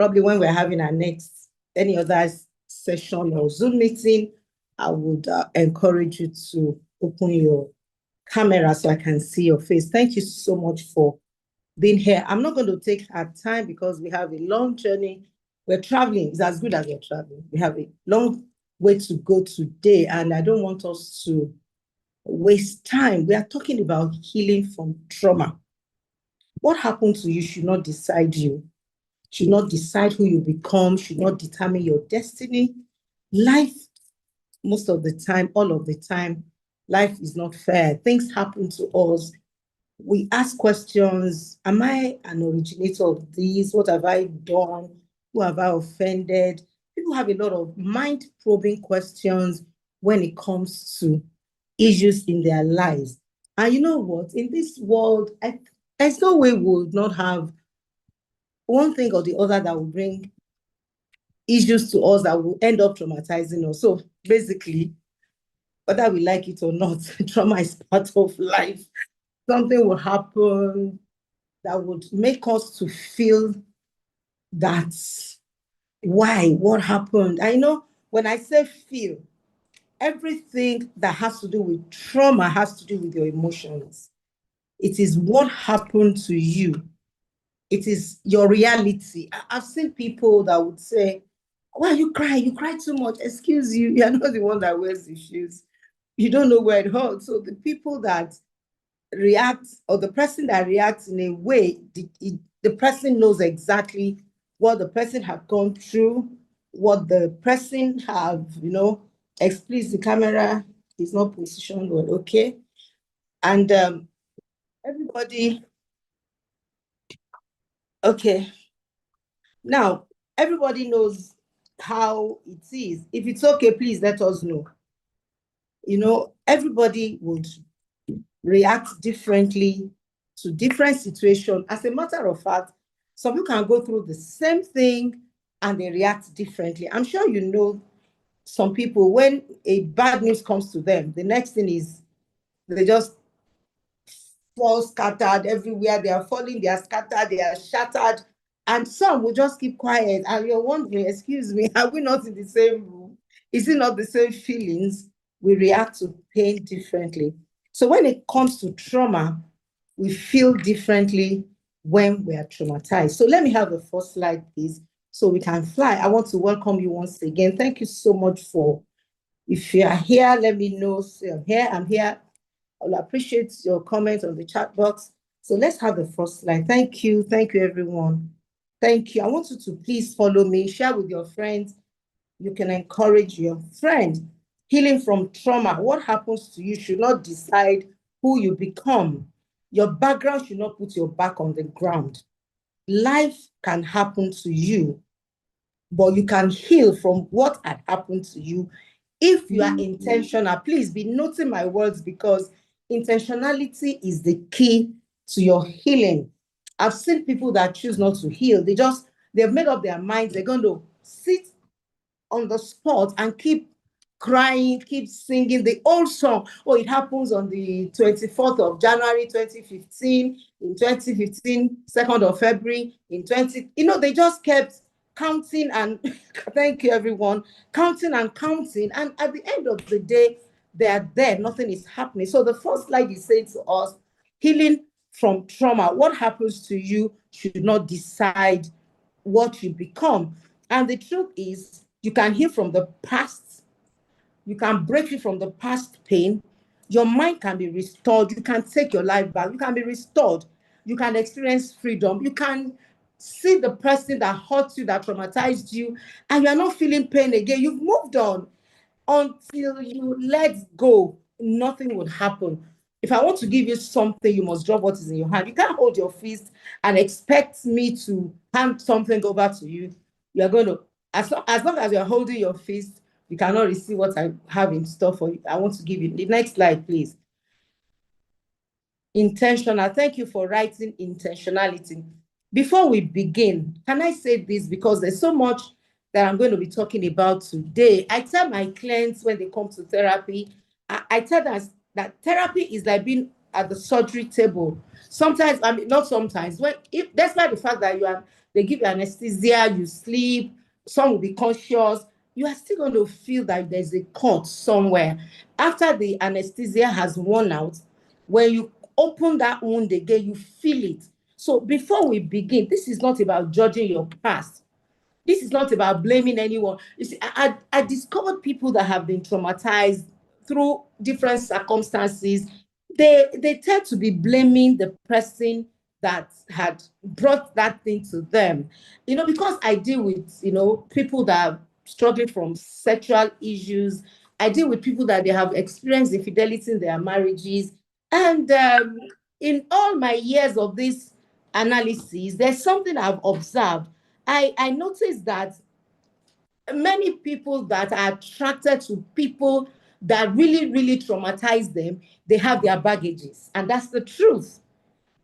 probably when we're having our next, any other session or Zoom meeting, I would encourage you to open your camera so I can see your face. Thank you so much for being here. I'm not going to take our time because we have a long journey. We're traveling. It's as good as we're traveling. We have a long way to go today, and I don't want us to waste time. We are talking about healing from trauma. What happened to you should not decide you, should not decide who you become, should not determine your destiny. Life, most of the time, all of the time, life is not fair. Things happen to us. We ask questions. Am I an originator of this? What have I done? Who have I offended? People have a lot of mind-probing questions when it comes to issues in their lives. And you know what? In this world, there's no way we would not have one thing or the other that will bring issues to us that will end up traumatizing us. So basically, whether we like it or not, trauma is part of life. Something will happen that would make us to feel that, why, what happened? I know when I say feel, everything that has to do with trauma has to do with your emotions. It is what happened to you. It is your reality. I've seen people that would say, why you cry? You cry too much. Excuse you. You're not the one that wears the shoes. You don't know where it hurts. So the people that react, or the person that reacts in a way, the person knows exactly what the person have gone through, what the person have, explicit. The camera is not positioned well, okay? And everybody, okay. Now, everybody knows how it is. If it's okay, please let us know. Everybody would react differently to different situations. As a matter of fact, some people can go through the same thing and they react differently. I'm sure you know some people, when a bad news comes to them, the next thing is they just fall scattered everywhere. They are falling, they are scattered, they are shattered. And some will just keep quiet. And you're wondering, excuse me, are we not in the same room? Is it not the same feelings? We react to pain differently. So when it comes to trauma, we feel differently when we are traumatized. So let me have the first slide, please, so we can fly. I want to welcome you once again. Thank you so much if you are here, let me know. Say, I'm here. I'll appreciate your comments on the chat box. So let's have the first slide. Thank you, everyone. Thank you. I want you to please follow me, share with your friends. You can encourage your friend. Healing from trauma. What happens to you should not decide who you become. Your background should not put your back on the ground. Life can happen to you, but you can heal from what had happened to you if you are intentional. Please be noting my words, because intentionality is the key to your healing. I've seen people that choose not to heal. They've made up their minds. They're going to sit on the spot and keep crying, keep singing the old song. Oh, it happens on the 24th of January, 2015, in 2015, 2nd of February, in 20, they just kept counting and thank you, everyone, counting and counting. And at the end of the day, they are there, nothing is happening. So the first slide is saying to us, healing from trauma. What happens to you should not decide what you become. And the truth is, you can heal from the past. You can break free from the past pain. Your mind can be restored. You can take your life back. You can be restored. You can experience freedom. You can see the person that hurt you, that traumatized you, and you're not feeling pain again. You've moved on. Until you let go, nothing would happen. If I want to give you something, you must drop what is in your hand. You can't hold your fist and expect me to hand something over to you. You're going to, as long as you're holding your fist, you cannot receive what I have in store for you. I want to give you the next slide, please. Intentional. Thank you for writing intentionality. Before we begin, can I say this, because there's so much that I'm going to be talking about today. I tell my clients when they come to therapy, I tell them that therapy is like being at the surgery table. Sometimes, not sometimes, despite the fact that they give you anesthesia, you sleep, some will be conscious. You are still going to feel that there's a cut somewhere. After the anesthesia has worn out, when you open that wound again, you feel it. So before we begin, this is not about judging your past. This is not about blaming anyone. You see, I discovered people that have been traumatized through different circumstances. They tend to be blaming the person that had brought that thing to them. Because I deal with, people that are struggling from sexual issues. I deal with people that they have experienced infidelity in their marriages. And in all my years of this analysis, there's something I've observed. I noticed that many people that are attracted to people that really, really traumatize them, they have their baggages. And that's the truth.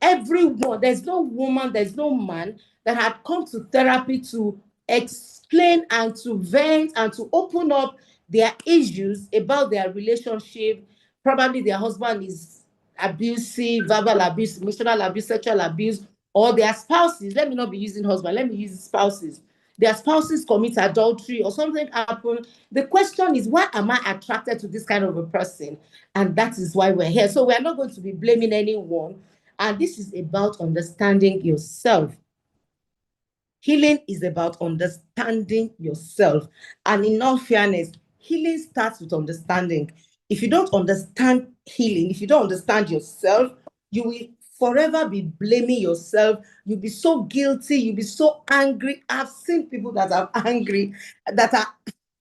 Everyone, there's no woman, there's no man that had come to therapy to explain and to vent and to open up their issues about their relationship. Probably their husband is abusive, verbal abuse, emotional abuse, sexual abuse, or their spouses. Let me not be using husband, let me use spouses. Their spouses commit adultery or something happened. The question is, why am I attracted to this kind of a person? And that is why we're here. So we're not going to be blaming anyone. And this is about understanding yourself. Healing is about understanding yourself. And in all fairness, healing starts with understanding. If you don't understand healing, if you don't understand yourself, you will forever be blaming yourself. You'll be so guilty. You'll be so angry. I've seen people that are angry, that are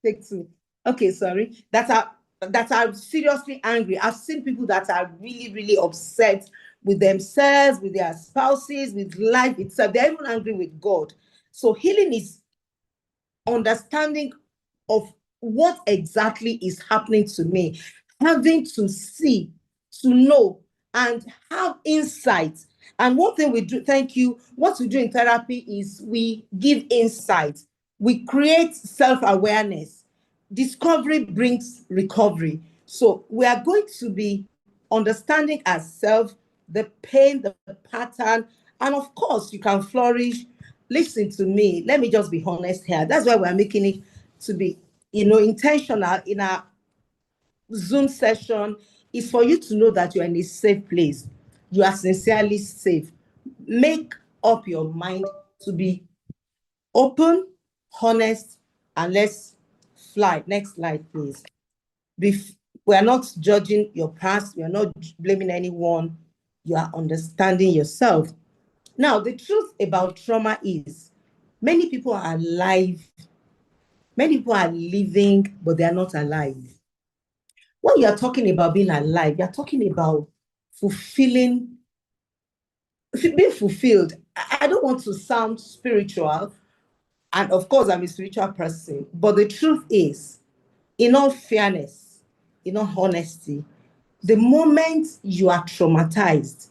take two. Okay, sorry. That are seriously angry. I've seen people that are really, really upset with themselves, with their spouses, with life itself. They're even angry with God. So healing is understanding of what exactly is happening to me, having to see, to know, and have insight. And one thing we do, thank you, what we do in therapy is we give insight. We create self-awareness. Discovery brings recovery. So we are going to be understanding ourselves, the pain, the pattern, and of course, you can flourish. Listen to me. Let me just be honest here. That's why we're making it to be, intentional in our Zoom session, is for you to know that you're in a safe place. You are sincerely safe. Make up your mind to be open, honest, and let's fly. Next slide, please. We are not judging your past. We are not blaming anyone. You are understanding yourself. Now, the truth about trauma is many people are alive. Many people are living, but they are not alive. When you are talking about being alive, you're talking about being fulfilled. I don't want to sound spiritual, and of course, I'm a spiritual person, but the truth is, in all fairness, in all honesty, the moment you are traumatized,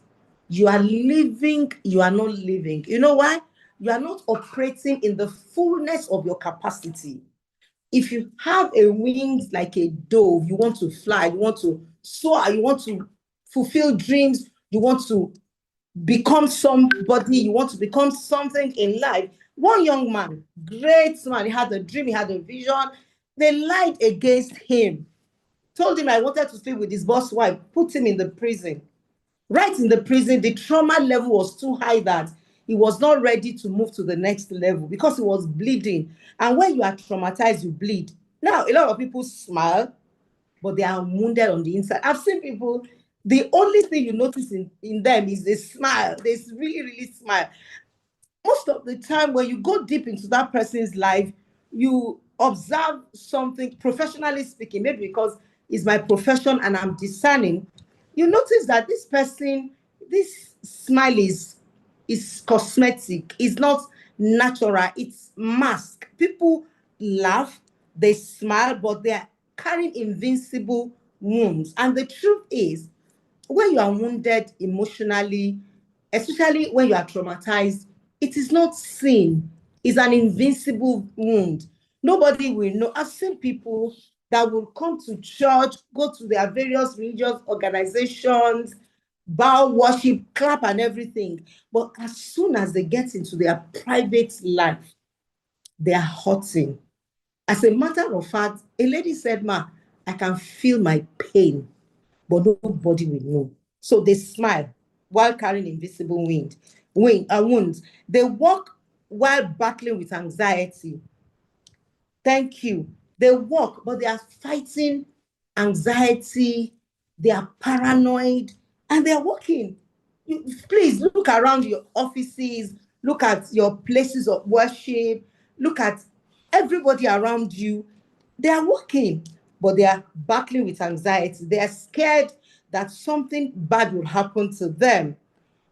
you are living, you are not living. You know why? You are not operating in the fullness of your capacity. If you have a wings like a dove, you want to fly, you want to soar, you want to fulfill dreams, you want to become somebody, you want to become something in life. One young man, great man, he had a dream, he had a vision. They lied against him, told him I wanted to sleep with his boss wife, put him in the prison. Right in the prison, the trauma level was too high that he was not ready to move to the next level because he was bleeding. And when you are traumatized, you bleed. Now, a lot of people smile, but they are wounded on the inside. I've seen people, the only thing you notice in them is they smile. They really, really smile. Most of the time, when you go deep into that person's life, you observe something, professionally speaking, maybe because it's my profession and I'm discerning, you notice that this person, this smile is cosmetic, it's not natural, it's mask. People laugh, they smile, but they're carrying invincible wounds. And the truth is, when you are wounded emotionally, especially when you are traumatized, it is not seen. It's an invincible wound. Nobody will know. I've seen people that will come to church, go to their various religious organizations, bow, worship, clap, and everything. But as soon as they get into their private life, they are hurting. As a matter of fact, a lady said, "Ma, I can feel my pain, but nobody will know." So they smile while carrying invisible wounds. They walk while battling with anxiety. Thank you. They walk, but they are fighting anxiety. They are paranoid, and they are walking. Please look around your offices, look at your places of worship, look at everybody around you. They are walking, but they are battling with anxiety. They are scared that something bad will happen to them.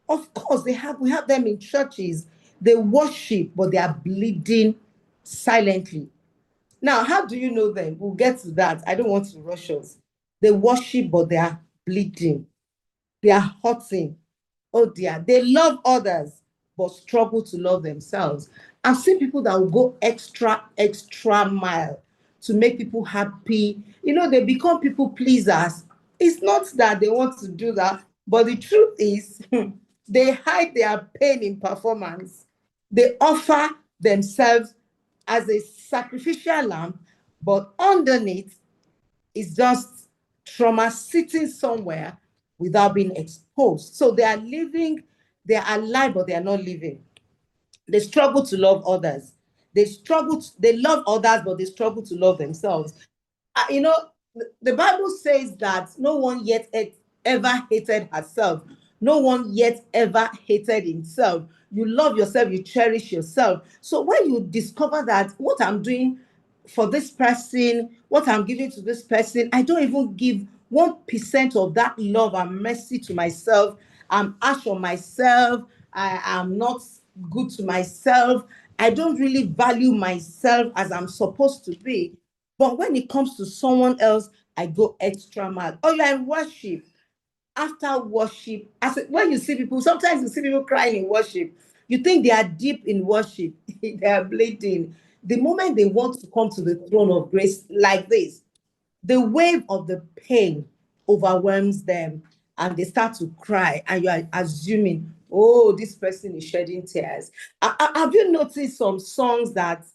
Of course, we have them in churches. They worship, but they are bleeding silently. Now, how do you know them? We'll get to that. I don't want to rush us. They worship, but they are bleeding. They are hurting. Oh dear. They love others, but struggle to love themselves. I've seen people that will go extra mile to make people happy. You know, they become people pleasers. It's not that they want to do that, but the truth is, they hide their pain in performance. They offer themselves as a sacrificial lamb, but underneath is just trauma sitting somewhere without being exposed. So they are living, they are alive, but they are not living. They struggle to love others. They love others, but they struggle to love themselves. You know, the Bible says that no one yet ever hated herself. No one yet ever hated himself. You love yourself, you cherish yourself. So when you discover that what I'm doing for this person, what I'm giving to this person, I don't even give 1% of that love and mercy to myself. I'm harsh on myself. I am not good to myself. I don't really value myself as I'm supposed to be. But when it comes to someone else, I go extra mile. Oh, you're in worship. After worship, when you see people, sometimes you see people crying in worship. You think they are deep in worship. They are bleeding. The moment they want to come to the throne of grace like this, the wave of the pain overwhelms them and they start to cry, and you are assuming, oh, this person is shedding tears. Have you noticed some songs that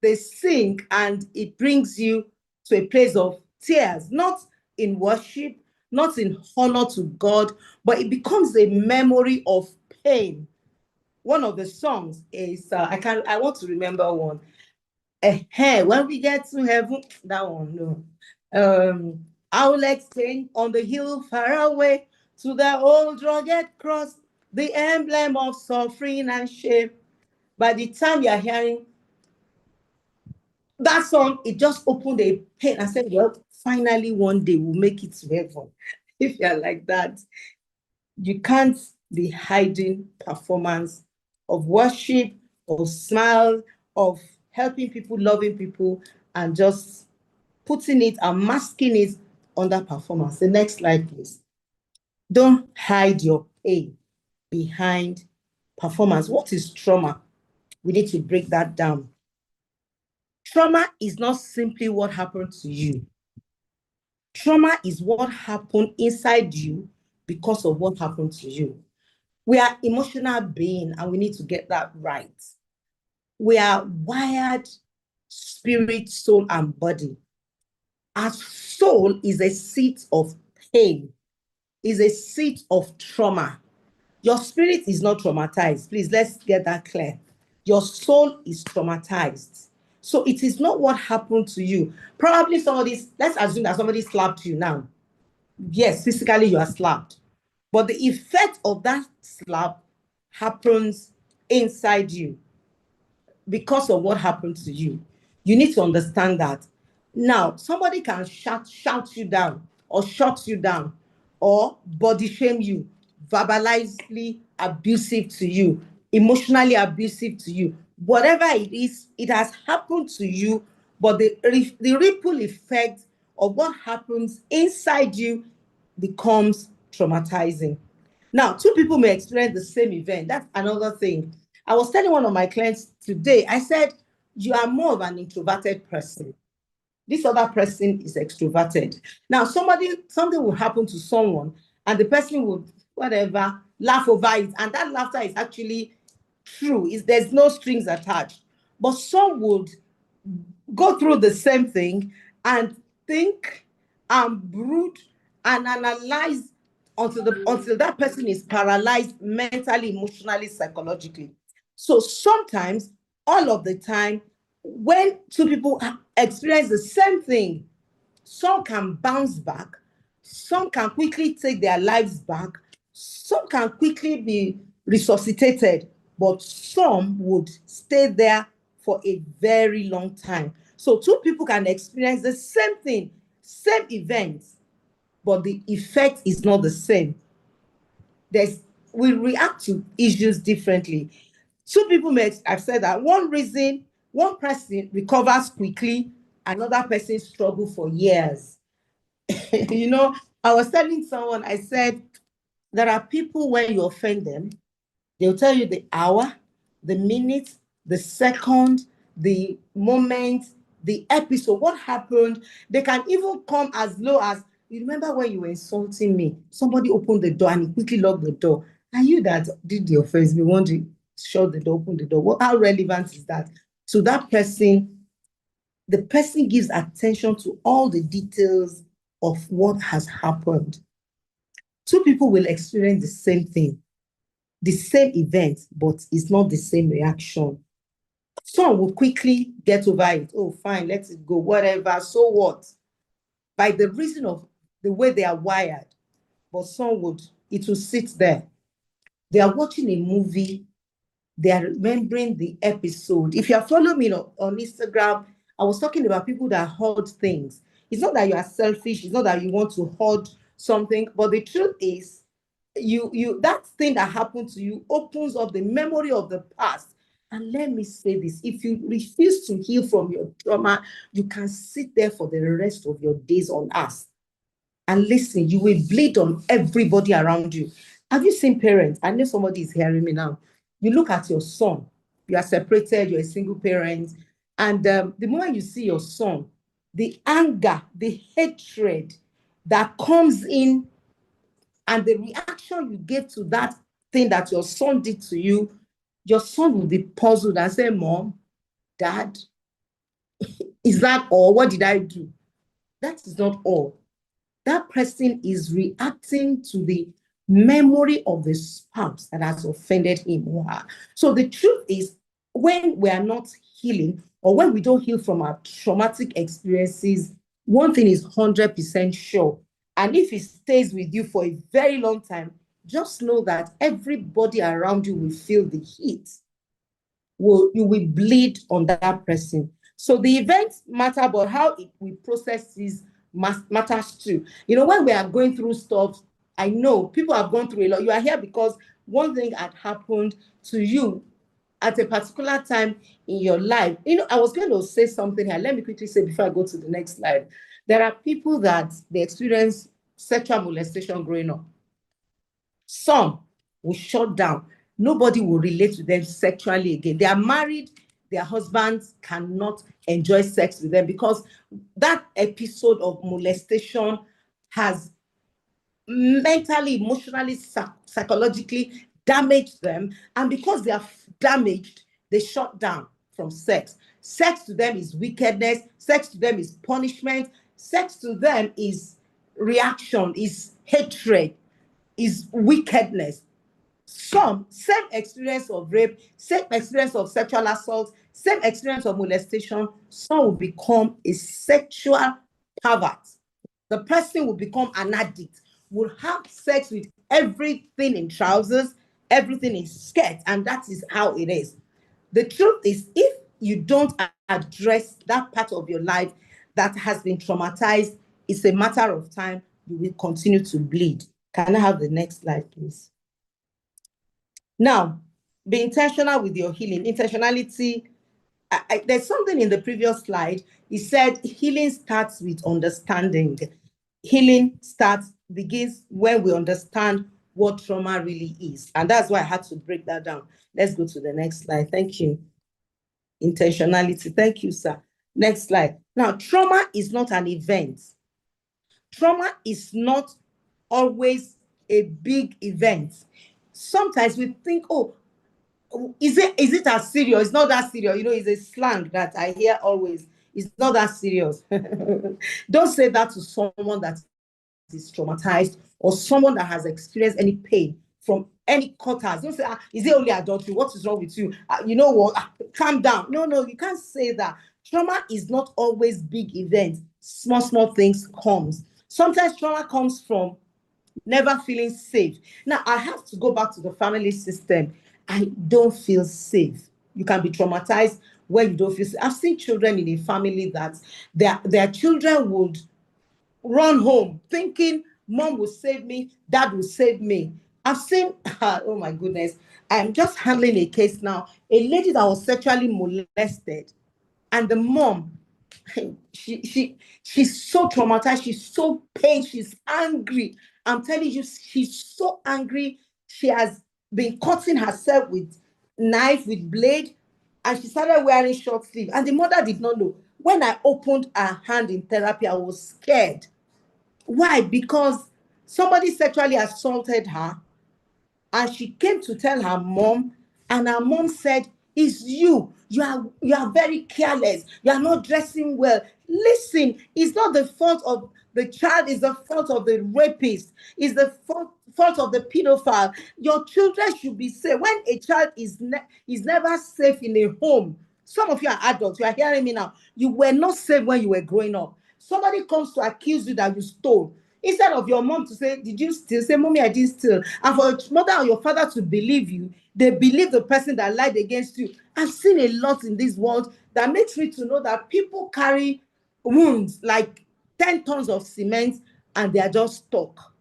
they sing and it brings you to a place of tears, not in worship, not in honor to God, but it becomes a memory of pain. One of the songs is I want to remember one. When we get to heaven, that one, no. I will explain on the hill far away to the old rugged cross, the emblem of suffering and shame. By the time you're hearing that song, it just opened a pain. I said, well, finally one day we'll make it to heaven. If you're like that, you can't be hiding performance of worship, of smile, of helping people, loving people, and just putting it and masking it under performance. The next slide, please. Don't hide your pain behind performance. What is trauma? We need to break that down. Trauma is not simply what happened to you. Trauma is what happened inside you because of what happened to you. We are emotional beings and we need to get that right. We are wired spirit, soul, and body. Our soul is a seat of pain, is a seat of trauma. Your spirit is not traumatized. Please, let's get that clear. Your soul is traumatized. So it is not what happened to you. Probably let's assume that somebody slapped you now. Yes, physically you are slapped. But the effect of that slap happens inside you because of what happened to you. You need to understand that. Now, somebody can shout you down or shut you down or body shame you, verbally abusive to you, emotionally abusive to you. Whatever it is, it has happened to you, but the ripple effect of what happens inside you becomes traumatizing. Now, two people may experience the same event. That's another thing. I was telling one of my clients today, I said, you are more of an introverted person. This other person is extroverted. Now, something will happen to someone, and the person would whatever, laugh over it. And that laughter is actually true. There's no strings attached. But some would go through the same thing and think and brood and analyze until that person is paralyzed mentally, emotionally, psychologically. So sometimes, all of the time, when two people experience the same thing, some can bounce back, some can quickly take their lives back, some can quickly be resuscitated, but some would stay there for a very long time. So two people can experience the same thing, same events, but the effect is not the same. We react to issues differently. Two people may have said that one person recovers quickly, another person struggles for years. I was telling someone, I said, there are people when you offend them, they'll tell you the hour, the minute, the second, the moment, the episode, what happened. They can even come as low as, you remember when you were insulting me? Somebody opened the door and he quickly locked the door. Are you that did the offense? We want to shut the door, open the door. How relevant is that to that person? The person gives attention to all the details of what has happened. Two people will experience the same thing, the same event, but it's not the same reaction. Some will quickly get over it. Oh, fine, let it go, whatever, so what? By the reason of the way they are wired. But it will sit there. They are watching a movie, they are remembering the episode. If you are following me on Instagram, I was talking about people that hoard things. It's not that you are selfish, it's not that you want to hoard something, but the truth is, that thing that happened to you opens up the memory of the past. And let me say this, if you refuse to heal from your trauma, you can sit there for the rest of your days on earth. And listen, you will bleed on everybody around you. Have you seen parents? I know somebody is hearing me now. You look at your son, you are separated, you're a single parent, and the moment you see your son, the anger, the hatred that comes in, and the reaction you give to that thing that your son did to you, your son will be puzzled and say, Mom, Dad, is that all? What did I do? That is not all. That person is reacting to the memory of the spouse that has offended him or her. So the truth is, when we are not healing, or when we don't heal from our traumatic experiences, one thing is 100% sure. And if it stays with you for a very long time, just know that everybody around you will feel the heat. You will bleed on that person. So the events matter, but how we process this matters too. When we are going through stuff, I know people have gone through a lot. You are here because one thing had happened to you at a particular time in your life. I was going to say something here. Let me quickly say before I go to the next slide. There are people that they experience sexual molestation growing up. Some will shut down. Nobody will relate to them sexually again. They are married, their husbands cannot enjoy sex with them because that episode of molestation has mentally, emotionally, psychologically damaged them. And because they are damaged, they shut down from sex. Sex to them is wickedness. Sex to them is punishment. Sex to them is reaction, is hatred, is wickedness. Some, same experience of rape, same experience of sexual assault, same experience of molestation, some will become a sexual pervert. The person will become an addict, will have sex with everything in trousers, everything in skirts, and that is how it is. The truth is, if you don't address that part of your life that has been traumatized, it's a matter of time, you will continue to bleed. Can I have the next slide, please? Now, be intentional with your healing. Intentionality, there's something in the previous slide. It said healing starts with understanding. Healing begins when we understand what trauma really is. And that's why I had to break that down. Let's go to the next slide. Thank you. Intentionality. Thank you, sir. Next slide. Now, trauma is not an event. Trauma is not always a big event. Sometimes we think, oh, is it as serious? It's not that serious. You know, it's a slang that I hear always. It's not that serious. Don't say that to someone that is traumatized or someone that has experienced any pain from any quarters. Don't say, is it only adultery? What is wrong with you? You know what? Calm down. No, you can't say that. Trauma is not always big events. Small things comes. Sometimes trauma comes from never feeling safe. Now, I have to go back to the family system. I don't feel safe. You can be traumatized when you don't feel safe. I've seen children in a family that their children would run home thinking mom will save me, dad will save me. I've seen, oh my goodness, I'm just handling a case now. A lady that was sexually molested, and the mom, she's so traumatized, she's so pained, she's angry. I'm telling you, she's so angry. She has been cutting herself with knife, with blade, and she started wearing short sleeve. And the mother did not know. When I opened her hand in therapy, I was scared. Why? Because somebody sexually assaulted her, and she came to tell her mom, and her mom said, it's you. You are very careless. You are not dressing well. Listen, it's not the fault of the child, it's the fault of the rapist. It's the fault of the pedophile. Your children should be safe. When a child is never safe in a home, some of you are adults, you are hearing me now. You were not safe when you were growing up. Somebody comes to accuse you that you stole. Instead of your mom to say, did you steal? Say, mommy, I didn't steal. And for your mother or your father to believe you, they believe the person that lied against you. I've seen a lot in this world that makes me to know that people carry wounds like 10 tons of cement and they are just stuck.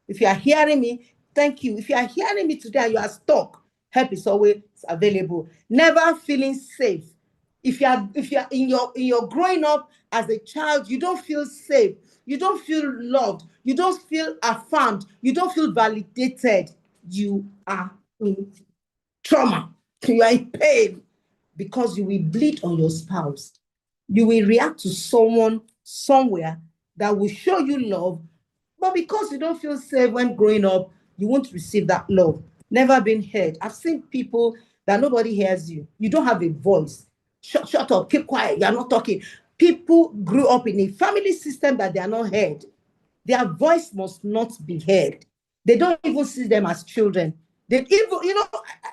If you are hearing me, thank you. If you are hearing me today and you are stuck, help is always available. Never feeling safe. If you are in your growing up as a child, you don't feel safe, you don't feel loved, you don't feel affirmed, you don't feel validated, you are in trauma, you are in pain, because you will bleed on your spouse. You will react to someone somewhere that will show you love, but because you don't feel safe when growing up, you won't receive that love. Never been heard. I've seen people that nobody hears you. You don't have a voice. Shut up, keep quiet, you are not talking. People grew up in a family system that they are not heard. Their voice must not be heard. They don't even see them as children. They even,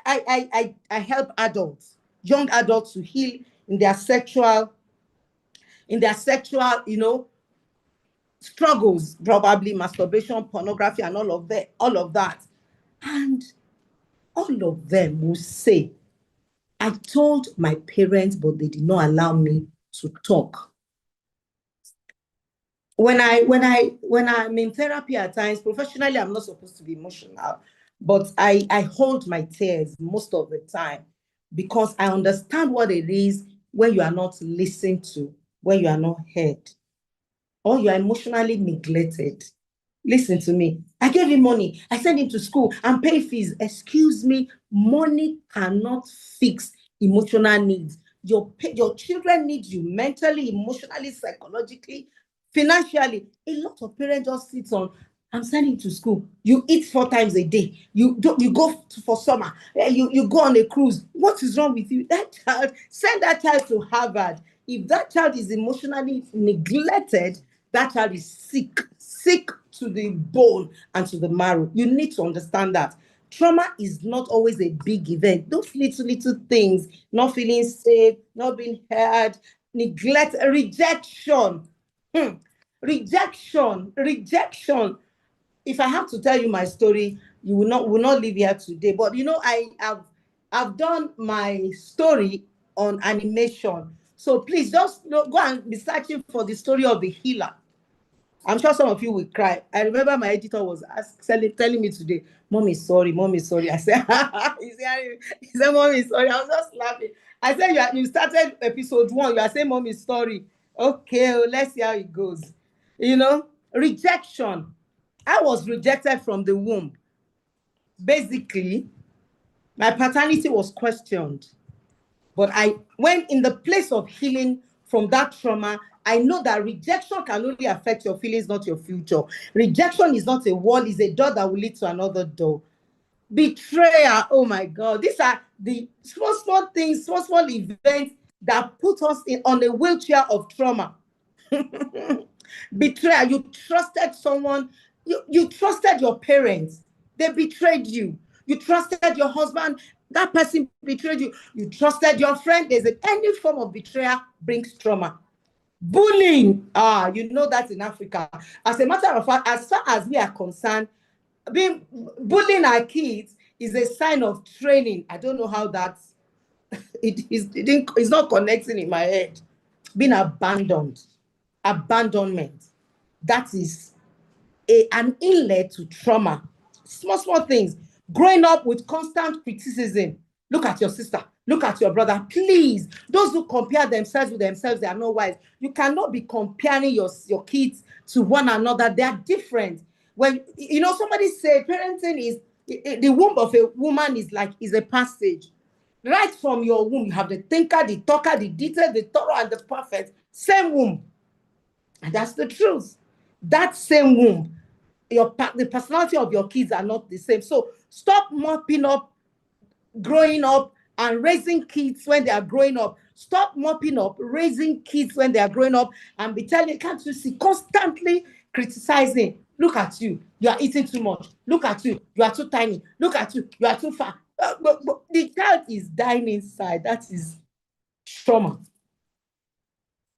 I help adults, young adults, to heal in their sexual, struggles, probably masturbation, pornography, and all of that. And all of them will say, I told my parents, but they did not allow me to talk. When I'm in therapy at times, professionally, I'm not supposed to be emotional, but I hold my tears most of the time because I understand what it is when you are not listened to, when you are not heard, or you are emotionally neglected. Listen to me. I gave him money. I sent him to school and pay fees. Excuse me, money cannot fix emotional needs. Your children need you mentally, emotionally, psychologically, financially. A lot of parents just sit on, I'm sending to school. You eat 4 times a day. You go for summer. You go on a cruise. What is wrong with you? That child, send that child to Harvard. If that child is emotionally neglected, that child is sick to the bone and to the marrow. You need to understand that. Trauma is not always a big event. Those little things, not feeling safe, not being heard, neglect, rejection. Rejection. If I have to tell you my story, you will not live here today. But I've done my story on animation. So please just go and be searching for the story of the healer. I'm sure some of you will cry. I remember my editor was telling me today, Mommy, sorry. I said, he said, Mommy, sorry. I was just laughing. I said, you started episode 1. You are saying, Mommy, sorry. Okay, let's see how it goes. Rejection. I was rejected from the womb. Basically, my paternity was questioned. But I went in the place of healing from that trauma, I know that rejection can only affect your feelings, not your future. Rejection is not a wall, it's a door that will lead to another door. Betrayal, oh my God, these are the small things, small events that put us on a wheelchair of trauma. Betrayal, you trusted someone, you trusted your parents, they betrayed you. You trusted your husband, that person betrayed you. You trusted your friend. Any form of betrayal brings trauma. Bullying, you know that in Africa. As a matter of fact, as far as we are concerned, bullying our kids is a sign of training. I don't know how it's not connecting in my head. Being abandonment. That is an inlet to trauma. Small things. Growing up with constant criticism. Look at your sister. Look at your brother. Please, those who compare themselves with themselves, they are not wise. You cannot be comparing your kids to one another. They are different. When somebody said parenting is the womb of a woman is a passage. Right from your womb, you have the thinker, the talker, the detailed, the thorough, and the perfect. Same womb. And that's the truth. That same womb, the personality of your kids are not the same. So stop mopping up growing up and raising kids when they are growing up. Stop mopping up raising kids when they are growing up and be telling, can't you see, constantly criticizing. Look at you, you are eating too much. Look at you, you are too tiny. Look at you, you are too fat. But the child is dying inside. That is trauma.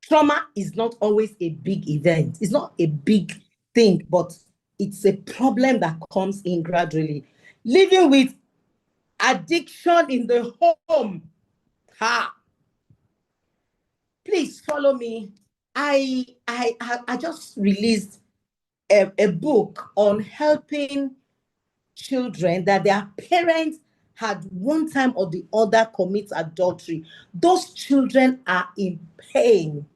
Trauma is not always a big event. It's not a big thing, but it's a problem that comes in gradually. Living with addiction in the home. Please follow me. I just released a book on helping children that their parents had one time or the other commit adultery. Those children are in pain.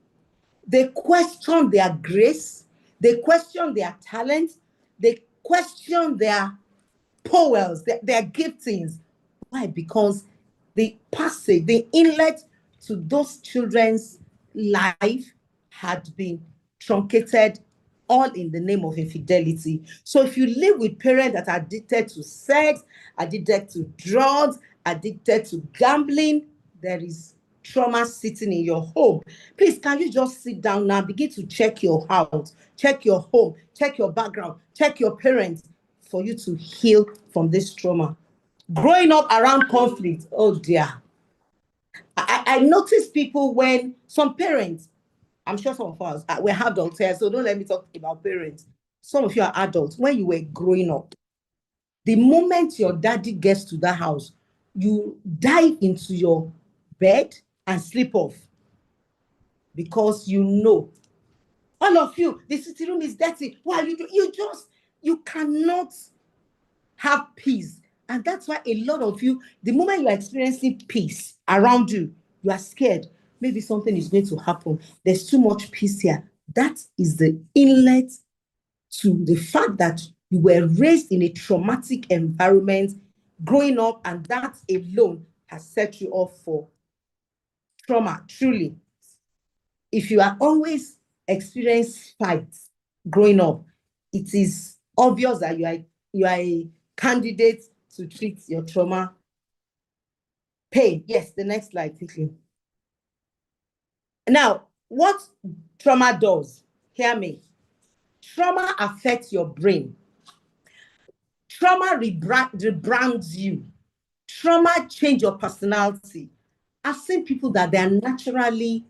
They question their grace. They question their talent. They question their powers, their giftings. Why? Because the passage, the inlet to those children's life had been truncated, all in the name of infidelity. So if you live with parents that are addicted to sex, addicted to drugs, addicted to gambling, there is trauma sitting in your home. Please, can you just sit down now, begin to check your house, check your home, check your background, check your parents for you to heal from this trauma. Growing up around conflict, oh dear. I notice people when some parents, I'm sure some of us, we're adults here, so don't let me talk about parents. Some of you are adults. When you were growing up, the moment your daddy gets to that house, you dive into your bed and sleep off because you know, all of you, the sitting room is dirty. Why you cannot have peace. And that's why a lot of you, the moment you are experiencing peace around you, you are scared. Maybe something is going to happen. There's too much peace here. That is the inlet to the fact that you were raised in a traumatic environment growing up, and that alone has set you off for trauma, truly. If you are always experiencing fights growing up, it is obvious that you are a candidate to treat your trauma pain. Yes, the next slide, quickly. Now, what trauma does, hear me. Trauma affects your brain. Trauma rebrands you. Trauma change your personality. I've seen people that they are naturally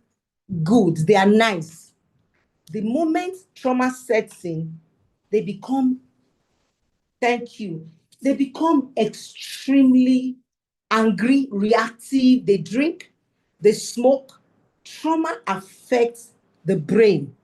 good, they are nice. The moment trauma sets in, they become, thank you, they become extremely angry, reactive. They drink, they smoke. Trauma affects the brain.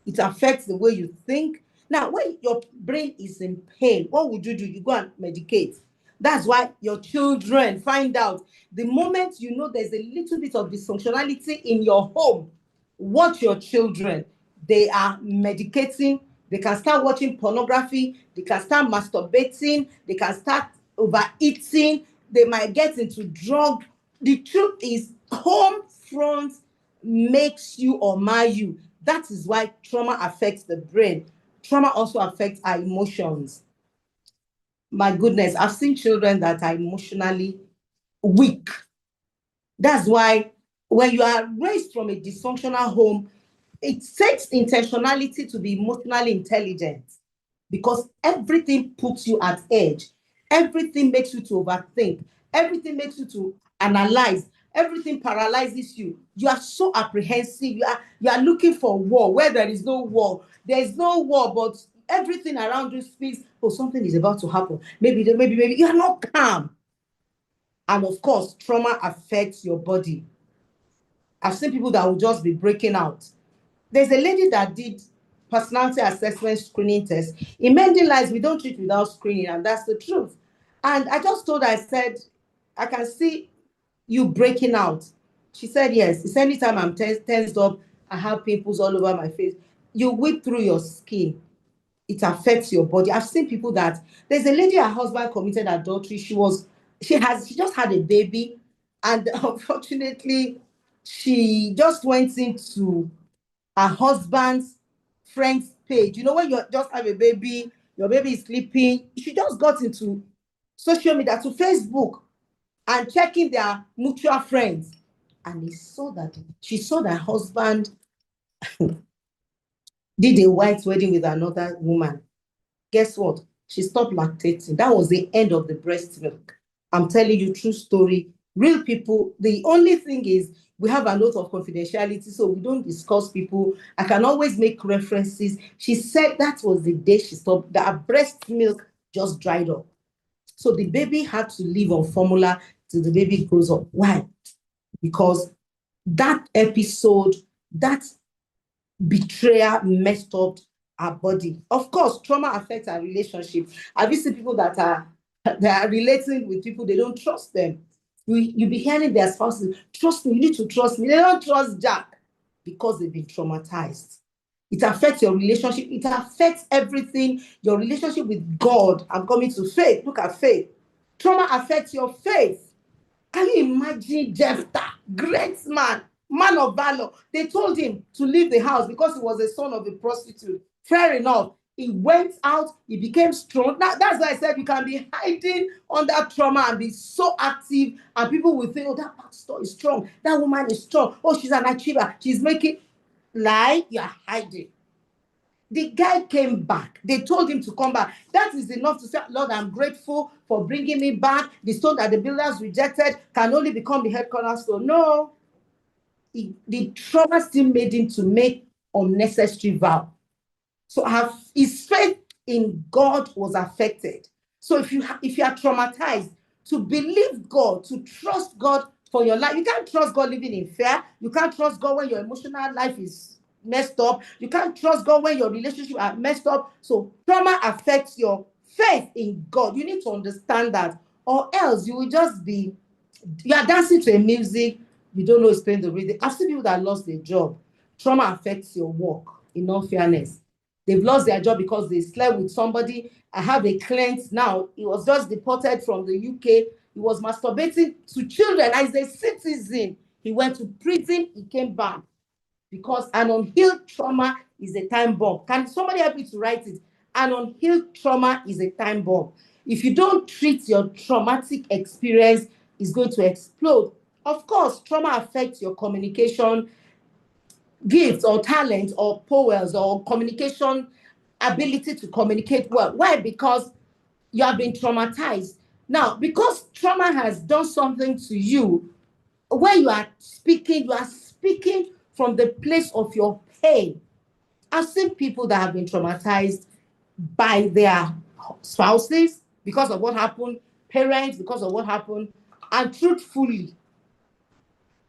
It affects the way you think. Now, when your brain is in pain, what would you do? You go and medicate. That's why your children find out. The moment you know there's a little bit of dysfunctionality in your home, watch your children. They are medicating. They can start watching pornography. They can start masturbating. They can start overeating. They might get into drug. The truth is, home front makes you or mar you. That is why trauma affects the brain. Trauma also affects our emotions. My goodness, I've seen children that are emotionally weak. That's why when you are raised from a dysfunctional home, it takes intentionality to be emotionally intelligent, because everything puts you at edge. Everything makes you to overthink. Everything makes you to analyze. Everything paralyzes you. You are so apprehensive. You are looking for war where there is no war. There is no war, but everything around you speaks, oh, something is about to happen. Maybe. You are not calm. And of course, trauma affects your body. I've seen people that will just be breaking out. There's a lady that did personality assessment screening test. In mending lives, we don't treat without screening, and that's the truth. And I just told her, I said, I can see you breaking out. She said, yes. It's anytime I'm tensed up, I have pimples all over my face. You whip through your skin. It affects your body. I've seen people that there's a lady, her husband committed adultery. She just had a baby, and unfortunately, she just went into her husband's friend's page. You know, when you just have a baby, your baby is sleeping, she just got into social media, to Facebook, and checking their mutual friends. And she saw that husband did a white wedding with another woman. Guess what? She stopped lactating. That was the end of the breast milk. I'm telling you, true story. Real people. The only thing is, we have a note of confidentiality, so we don't discuss people. I can always make references. She said that was the day she stopped. That her breast milk just dried up. So the baby had to live on formula till the baby grows up. Why? Because that episode, that betrayal messed up our body. Of course, trauma affects our relationship. Have you seen people that are relating with people, they don't trust them? You be hearing their spouses, trust me, you need to trust me. They don't trust Jack because they've been traumatized. It affects your relationship. It affects everything. Your relationship with God. I'm coming to faith. Look at faith. Trauma affects your faith. Can you imagine Jephthah, great man of valor? They told him to leave the house because he was the son of a prostitute. Fair enough. He went out, he became strong. Now, that's why I said you can be hiding under trauma and be so active, and people will think, oh, that pastor is strong. That woman is strong. Oh, she's an achiever. She's making lie. You're hiding. The guy came back. They told him to come back. That is enough to say, Lord, I'm grateful for bringing me back. The stone that the builders rejected can only become the head cornerstone. No. The trauma still made him to make unnecessary vow. So his faith in God was affected. So if you are traumatized, to believe God, to trust God for your life, you can't trust God living in fear. You can't trust God when your emotional life is messed up. You can't trust God when your relationship are messed up. So trauma affects your faith in God. You need to understand that, or else you will just be, you are dancing to a music, you don't know explain the rhythm. I've seen people that lost their job. Trauma affects your work, in all fairness. They've lost their job because they slept with somebody. I have a client now, he was just deported from the UK. He was masturbating to children as a citizen. He went to prison, he came back. Because an unhealed trauma is a time bomb. Can somebody help me to write it? An unhealed trauma is a time bomb. If you don't treat your traumatic experience, it's going to explode. Of course, trauma affects your communication gifts or talents or powers or communication ability to communicate well. Why? Because you have been traumatized. Now, because trauma has done something to you, when you are speaking from the place of your pain. I've seen people that have been traumatized by their spouses because of what happened, parents because of what happened, and truthfully,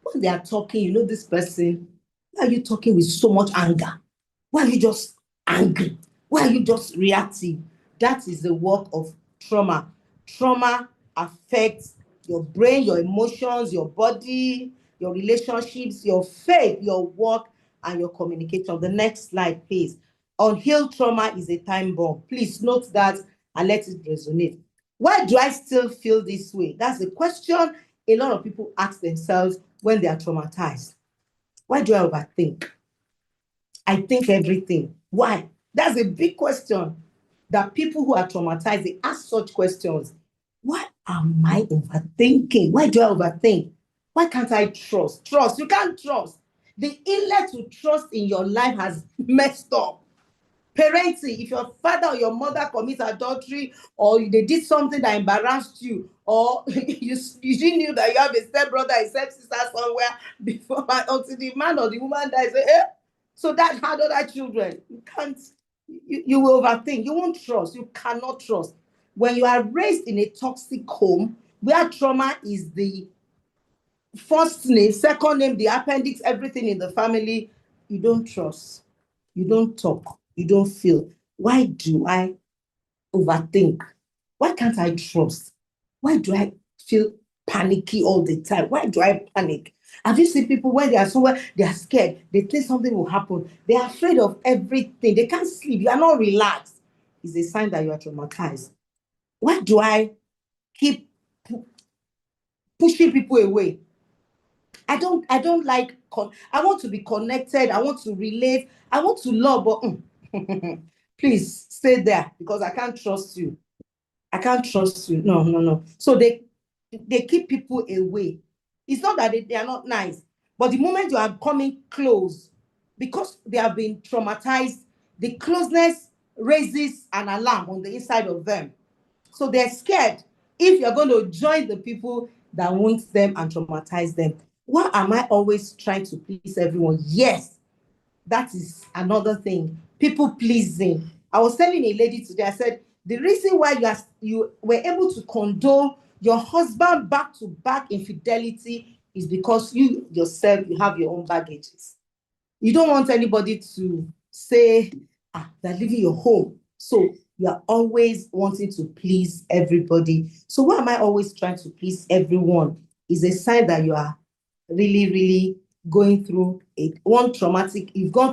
when they are talking, you know, this person, why are you talking with so much anger? Why are you just angry? Why are you just reactive? That is the work of trauma. Trauma affects your brain, your emotions, your body, your relationships, your faith, your work, and your communication. The next slide, please. Unhealed trauma is a time bomb. Please note that and let it resonate. Why do I still feel this way? That's the question a lot of people ask themselves when they are traumatized. Why do I overthink? I think everything. Why? That's a big question that people who are traumatized, they ask such questions. Why am I overthinking? Why do I overthink? Why can't I trust? Trust. You can't trust. The inlet to trust in your life has messed up. Parenting, if your father or your mother commits adultery, or they did something that embarrassed you, or you didn't knew that you have a stepbrother, a stepsister somewhere before, until the man or the woman dies, so that had other children. You can't, you will overthink. You won't trust. You cannot trust. When you are raised in a toxic home where trauma is the first name, second name, the appendix, everything in the family, you don't trust. You don't talk. You don't feel. Why do I overthink? Why can't I trust? Why do I feel panicky all the time? Why do I panic? Have you seen people when they are somewhere, they are scared, they think something will happen, they are afraid of everything, they can't sleep, you are not relaxed? It's a sign that you are traumatized. Why do I keep pushing people away? I don't like, I want to be connected, I want to relate, I want to love, but please stay there because I can't trust you. I can't trust you. No, no, no. So they keep people away. It's not that they are not nice, but the moment you are coming close, because they have been traumatized, the closeness raises an alarm on the inside of them. So they're scared if you're going to join the people that want them and traumatize them. Why am I always trying to please everyone? Yes, that is another thing. People pleasing. I was telling a lady today, I said, the reason why you were able to condone your husband back to back infidelity is because you yourself, you have your own baggages. You don't want anybody to say, they're leaving your home. So you are always wanting to please everybody. So why am I always trying to please everyone? Is a sign that you are really, really going through you've gone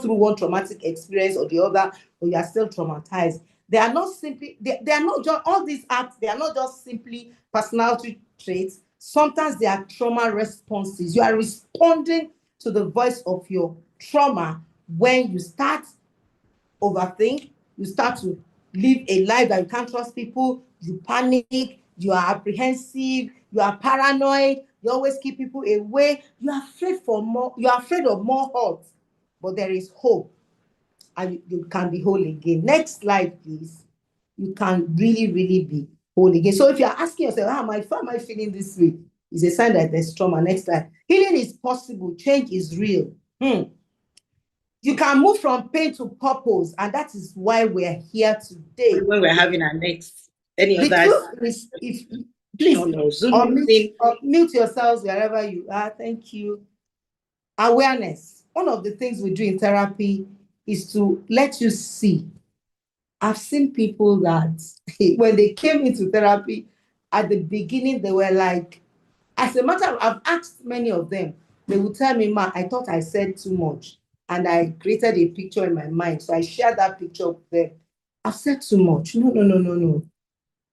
through one traumatic experience or the other, or you are still traumatized. They are not simply, they are not just, all these acts, they are not just simply personality traits. Sometimes they are trauma responses. You are responding to the voice of your trauma when you start overthink, you start to live a life that you can't trust people, you panic, you are apprehensive, you are paranoid, you always keep people away, you are afraid for more, you are afraid of more hurt. But there is hope, and you can be whole again. Next slide, please. You can really, really be whole again. So if you're asking yourself, why am I feeling this way? It's a sign that there's trauma. Next slide. Healing is possible. Change is real. You can move from pain to purpose, and that is why we're here today. When we're having our next, any The others? truth is, if please unmute yourselves wherever you are. Thank you. Awareness. One of the things we do in therapy is to let you see. I've seen people that when they came into therapy, at the beginning, they were like, as a matter of, I've asked many of them, they would tell me, Ma, I thought I said too much. And I created a picture in my mind. So I shared that picture with them. I've said too much. No, no, no, no, no.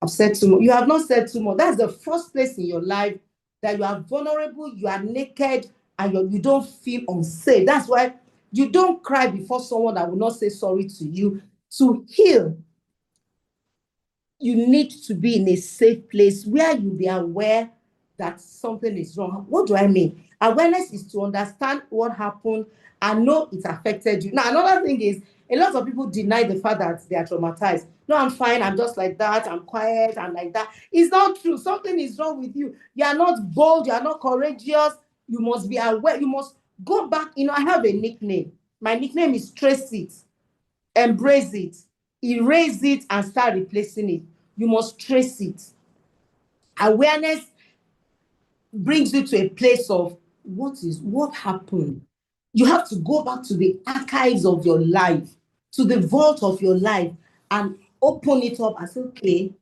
I've said too much. You have not said too much. That's the first place in your life that you are vulnerable, you are naked, and you don't feel unsafe. That's why you don't cry before someone that will not say sorry to you. To heal, you need to be in a safe place where you be aware that something is wrong. What do I mean? Awareness is to understand what happened and know it affected you. Now, another thing is, a lot of people deny the fact that they are traumatized. No, I'm fine. I'm just like that. I'm quiet. I'm like that. It's not true. Something is wrong with you. You are not bold. You are not courageous. You must be aware. You must go back. I have a nickname. My nickname is Trace It. Embrace it. Erase it and start replacing it. You must trace it. Awareness brings you to a place of what happened. You have to go back to the archives of your life, to the vault of your life, and open it up and say, okay,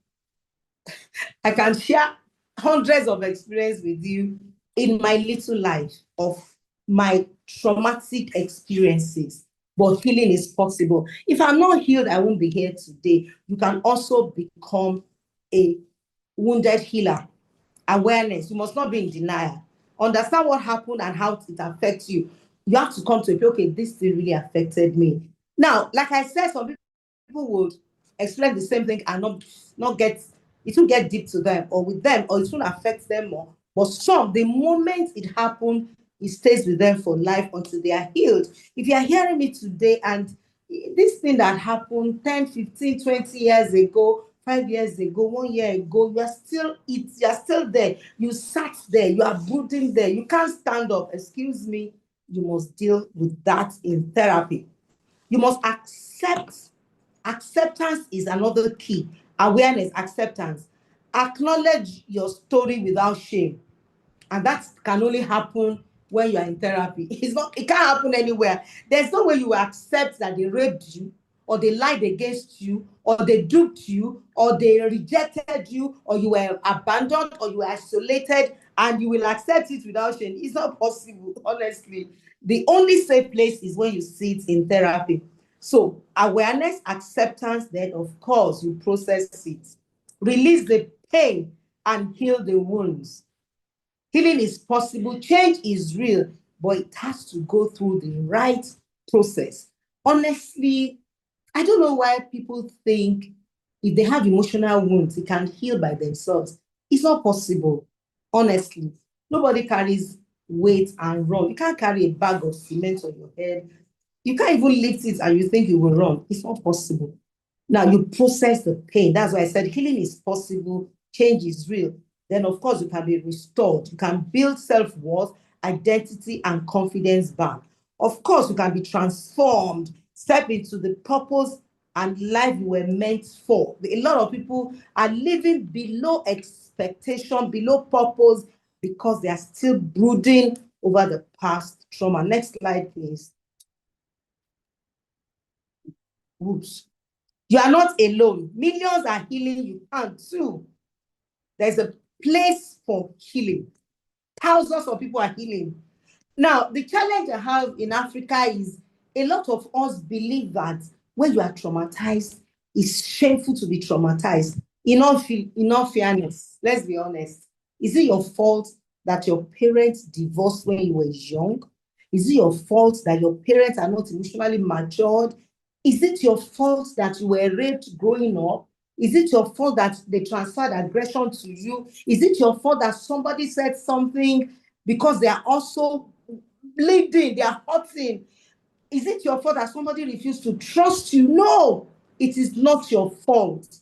I can share hundreds of experiences with you in my little life of my traumatic experiences. But healing is possible. If I'm not healed, I won't be here today. You can also become a wounded healer. Awareness. You must not be in denial. Understand what happened and how it affects you. you have to come to a, okay, this thing really affected me. Now, like I said, some people would explain the same thing and not get, it won't get deep to them or with them, or it won't affect them more. But some, the moment it happened, it stays with them for life until they are healed. If you are hearing me today and this thing that happened 10, 15, 20 years ago, 5 years ago, 1 year ago, you are still there. You sat there, you are brooding there, you can't stand up. Excuse me, you must deal with that in therapy. You must accept. Acceptance is another key. Awareness, acceptance. Acknowledge your story without shame. And that can only happen when you are in therapy. It can't happen anywhere. There's no way you accept that they raped you, or they lied against you, or they duped you, or they rejected you, or you were abandoned, or you were isolated, and you will accept it without shame. It's not possible, honestly. The only safe place is when you sit in therapy. So awareness, acceptance, then of course you process it. Release the pain and heal the wounds. Healing is possible, change is real, but it has to go through the right process. Honestly, I don't know why people think if they have emotional wounds, it can heal by themselves. It's not possible, honestly. Nobody carries weight and run. You can't carry a bag of cement on your head. You can't even lift it and you think you will run. It's not possible. Now you process the pain. That's why I said healing is possible, change is real. Then, of course, you can be restored. You can build self-worth, identity, and confidence back. Of course, you can be transformed, step into the purpose and life you were meant for. A lot of people are living below expectation, below purpose, because they are still brooding over the past trauma. Next slide, please. Oops. You are not alone. Millions are healing. You can too. There's a place for healing. Thousands of people are healing. Now, the challenge I have in Africa is a lot of us believe that when you are traumatized, it's shameful to be traumatized. In all fairness, let's be honest. Is it your fault that your parents divorced when you were young? Is it your fault that your parents are not emotionally matured? Is it your fault that you were raped growing up? Is it your fault that they transferred aggression to you? Is it your fault that somebody said something because they are also bleeding, they are hurting? Is it your fault that somebody refused to trust you? No, it is not your fault.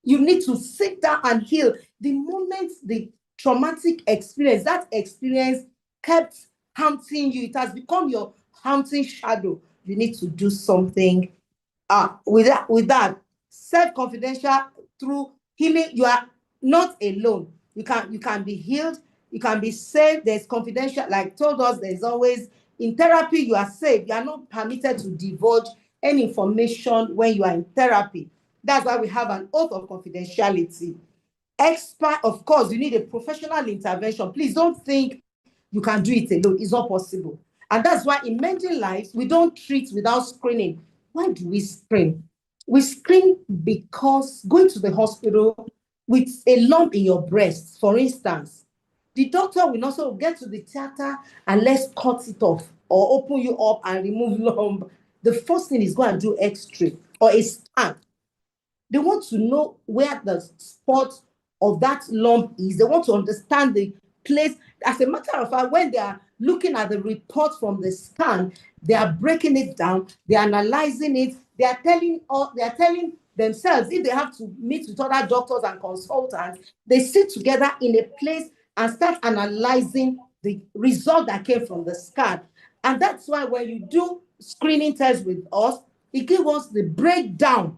You need to sit down and heal. The moment the traumatic experience, that experience kept haunting you, it has become your haunting shadow. You need to do something with that self-confidential through healing. You are not alone. You can be healed, you can be saved. There's confidential, like told us, there's always in therapy you are safe. You are not permitted to divulge any information when you are in therapy. That's why we have an oath of confidentiality. Expert, of course, you need a professional intervention. Please don't think you can do it alone. It's not possible. And that's why in many lives, we don't treat without screening. Why do we screen? We screen because going to the hospital with a lump in your breast, for instance, the doctor will also get to the theater and let's cut it off or open you up and remove lump. The first thing is go and do x-ray or a scan. They want to know where the spot of that lump is. They want to understand the place. As a matter of fact, when they are looking at the report from the scan, they are breaking it down, they are analyzing it, they are telling themselves if they have to meet with other doctors and consultants, they sit together in a place and start analyzing the result that came from the scan. And that's why when you do screening tests with us, it gives us the breakdown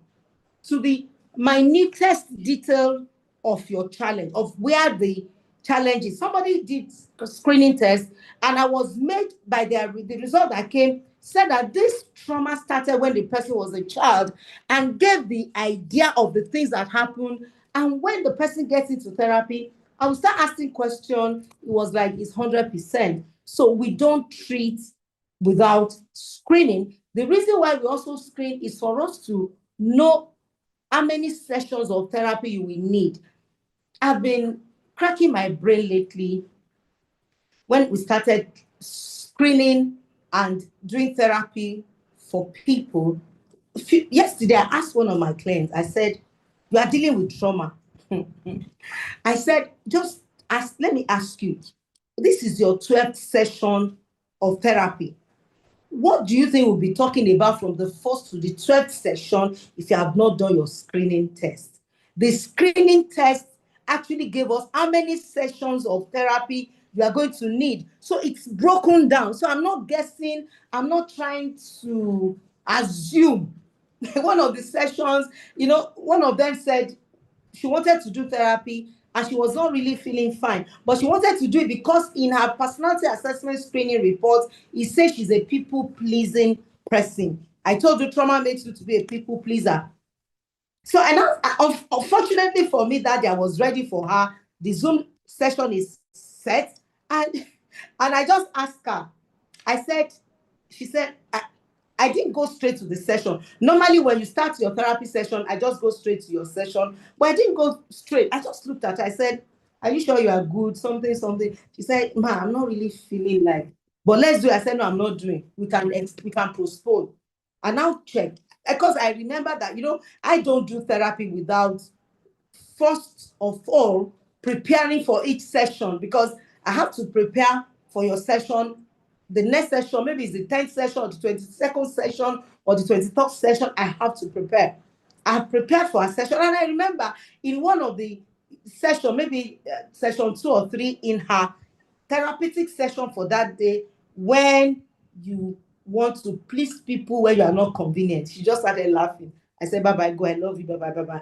to the minutest detail of your challenge, of where the challenge is. Somebody did a screening test, and I was made by the result that came said that this trauma started when the person was a child and gave the idea of the things that happened. And when the person gets into therapy, I will start asking questions. It was like it's 100%. So we don't treat without screening. The reason why we also screen is for us to know how many sessions of therapy you will need. I've been cracking my brain lately when we started screening and doing therapy for people. Yesterday, I asked one of my clients, I said, you are dealing with trauma. I said, just ask, let me ask you, this is your 12th session of therapy. What do you think we'll be talking about from the first to the 12th session if you have not done your screening test? The screening test actually gave us how many sessions of therapy you are going to need. So it's broken down. So I'm not guessing, I'm not trying to assume. One of the sessions, one of them said she wanted to do therapy and she was not really feeling fine, but she wanted to do it because in her personality assessment screening report, it says she's a people-pleasing person. I told you trauma makes you to be a people pleaser. So, and unfortunately for me, that day I was ready for her. The Zoom session is set, and I just asked her. I said, she said, I didn't go straight to the session. Normally, when you start your therapy session, I just go straight to your session. But I didn't go straight. I just looked at her. I said, are you sure you are good? Something, something. She said, ma, I'm not really feeling like, but let's do it. I said, no, I'm not doing. We can postpone. I now checked. Because I remember that, I don't do therapy without, first of all, preparing for each session, because I have to prepare for your session. The next session, maybe it's the 10th session or the 22nd session or the 23rd session, I have to prepare. I've prepared for a session. And I remember in one of the session, maybe session 2 or 3 in her therapeutic session for that day, when you want to please people when you are not convenient, she just started laughing. I said, bye-bye, go, I love you, bye-bye, bye-bye.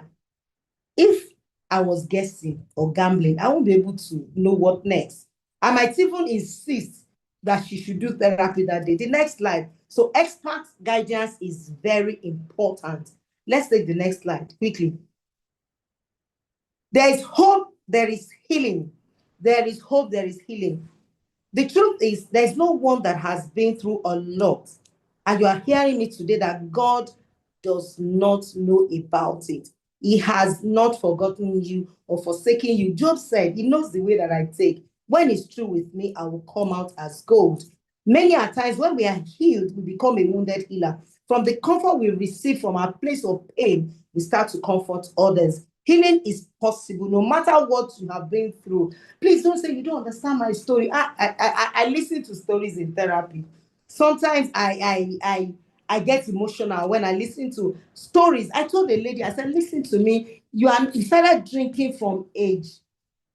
If I was guessing or gambling, I won't be able to know what next. I might even insist that she should do therapy that day. The next slide. So expert guidance is very important. Let's take the next slide quickly. There is hope, there is healing. There is hope, there is healing. The truth is, there's no one that has been through a lot, and you are hearing me today, that God does not know about it. He has not forgotten you or forsaken you. Job said, he knows the way that I take. When it's true with me, I will come out as gold. Many a times when we are healed, we become a wounded healer. From the comfort we receive from our place of pain, we start to comfort others. Healing is possible no matter what you have been through. Please don't say you don't understand my story. I listen to stories in therapy. Sometimes I get emotional when I listen to stories. I told a lady, I said, listen to me. You started drinking from age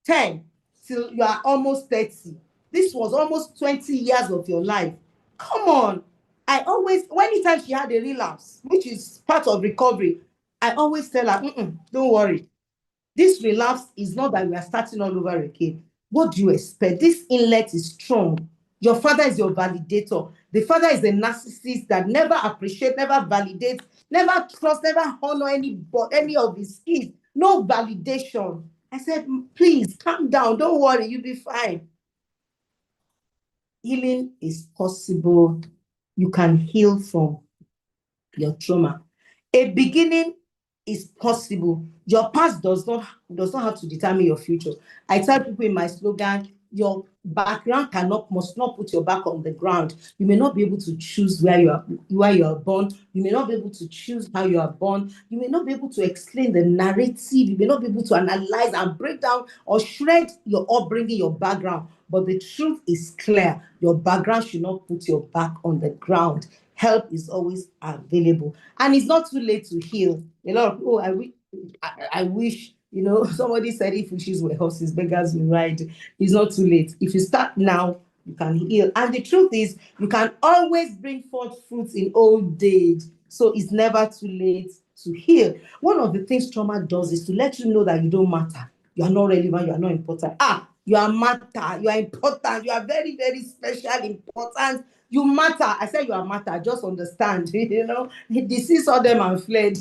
10 till you are almost 30. This was almost 20 years of your life. Come on. Anytime she had a relapse, which is part of recovery, I always tell her, don't worry. This relapse is not that we are starting all over again. What do you expect? This inlet is strong. Your father is your validator. The father is a narcissist that never appreciates, never validates, never trusts, never honor any of his kids. No validation. I said, please calm down. Don't worry, you'll be fine. Healing is possible. You can heal from your trauma. A beginning is possible. Your past does not have to determine your future. I tell people in my slogan, your background must not put your back on the ground. You may not be able to choose where you are born. You may not be able to choose how you are born. You may not be able to explain the narrative. You may not be able to analyze and break down or shred your upbringing, your background. But the truth is clear. Your background should not put your back on the ground. Help is always available, and it's not too late to heal. A lot of people, I wish, somebody said, if wishes were horses, beggars will ride. It's not too late. If you start now, you can heal. And the truth is, you can always bring forth fruits in old age. So it's never too late to heal. One of the things trauma does is to let you know that you don't matter. You are not relevant. You are not important. You are matter. You are important. You are very, very special, important. You matter. I said you are matter. Just understand. They saw them and fled.